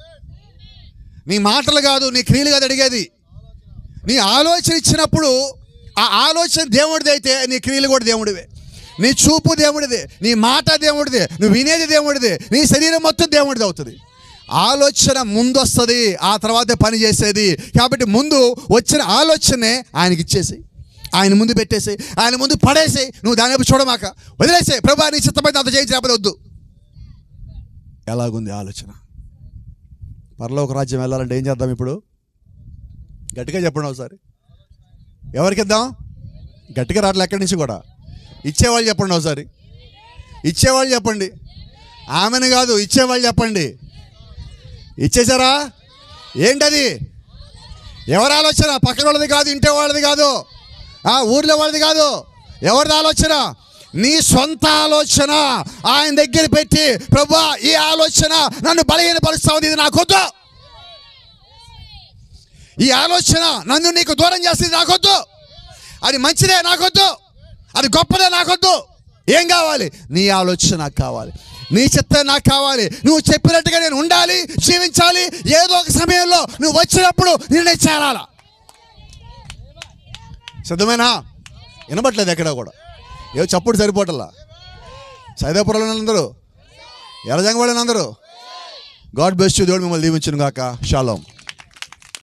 నీ మాటలు కాదు, నీ క్రియలు కాదు అడిగేది. నీ ఆలోచన ఇచ్చినప్పుడు ఆ ఆలోచన దేవుడిది అయితే నీ క్రియలు కూడా దేవుడివే. నీ చూపు దేవుడిదే, నీ మాట దేవుడిదే, నువ్వు వినేది దేవుడిదే, నీ శరీరం మొత్తం దేవుడిది అవుతుంది. ఆలోచన ముందు వస్తుంది, ఆ తర్వాతే పని చేసేది. కాబట్టి ముందు వచ్చిన ఆలోచనే ఆయనకి ఇచ్చేసి, ఆయన ముందు పెట్టేసి, ఆయన ముందు పడేసి, నువ్వు దాని వైపు చూడమాక, వదిలేసే. ప్రభా నీ చిత్తమైతే అంత చేయించి, లేకపోతే వద్దు. ఎలాగుంది ఆలోచన? పరలోక రాజ్యం వెళ్ళాలంటే ఏం చేద్దాం? ఇప్పుడు గట్టిగా చెప్పండి ఒకసారి. ఎవరికి ఇద్దాం? గట్టిగా రావట్లే ఎక్కడి నుంచి కూడా. ఇచ్చేవాళ్ళు చెప్పండి ఒకసారి. ఇచ్చేవాళ్ళు చెప్పండి. ఆమెను కాదు, ఇచ్చేవాళ్ళు చెప్పండి. ఇచ్చేసారా? ఏంటది? ఎవరి ఆలోచన? పక్కన వాళ్ళది కాదు, ఇంటే వాళ్ళది కాదు, ఊర్లో వాళ్ళది కాదు. ఎవరిది ఆలోచన? నీ సొంత ఆలోచన ఆయన దగ్గర పెట్టి, ప్రభువా ఈ ఆలోచన నన్ను బలహీనపరుస్తా ఉంది, ఇది నాకొద్దు. ఈ ఆలోచన నన్ను నీకు దూరం చేస్తుంది, నాకొద్దు. అది మంచిదే, నాకొద్దు. అది గొప్పదే, నాకొద్దు. ఏం కావాలి? నీ ఆలోచన నాకు కావాలి, నీ చిత్తం నాకు కావాలి. నువ్వు చెప్పినట్టుగా నేను ఉండాలి, జీవించాలి. ఏదో ఒక సమయంలో నువ్వు వచ్చినప్పుడు నేను చేరాలా. సిద్ధమేనా? వినబట్లేదు ఎక్కడ కూడా. ఏదో చప్పుడు సరిపోవట్లా. సైదాపురంలో అందరూ, ఎర్రజంగవాడని అందరూ. God bless you. దేవుడు మిమ్మల్ని దీవించును గాక. షాలోమ్.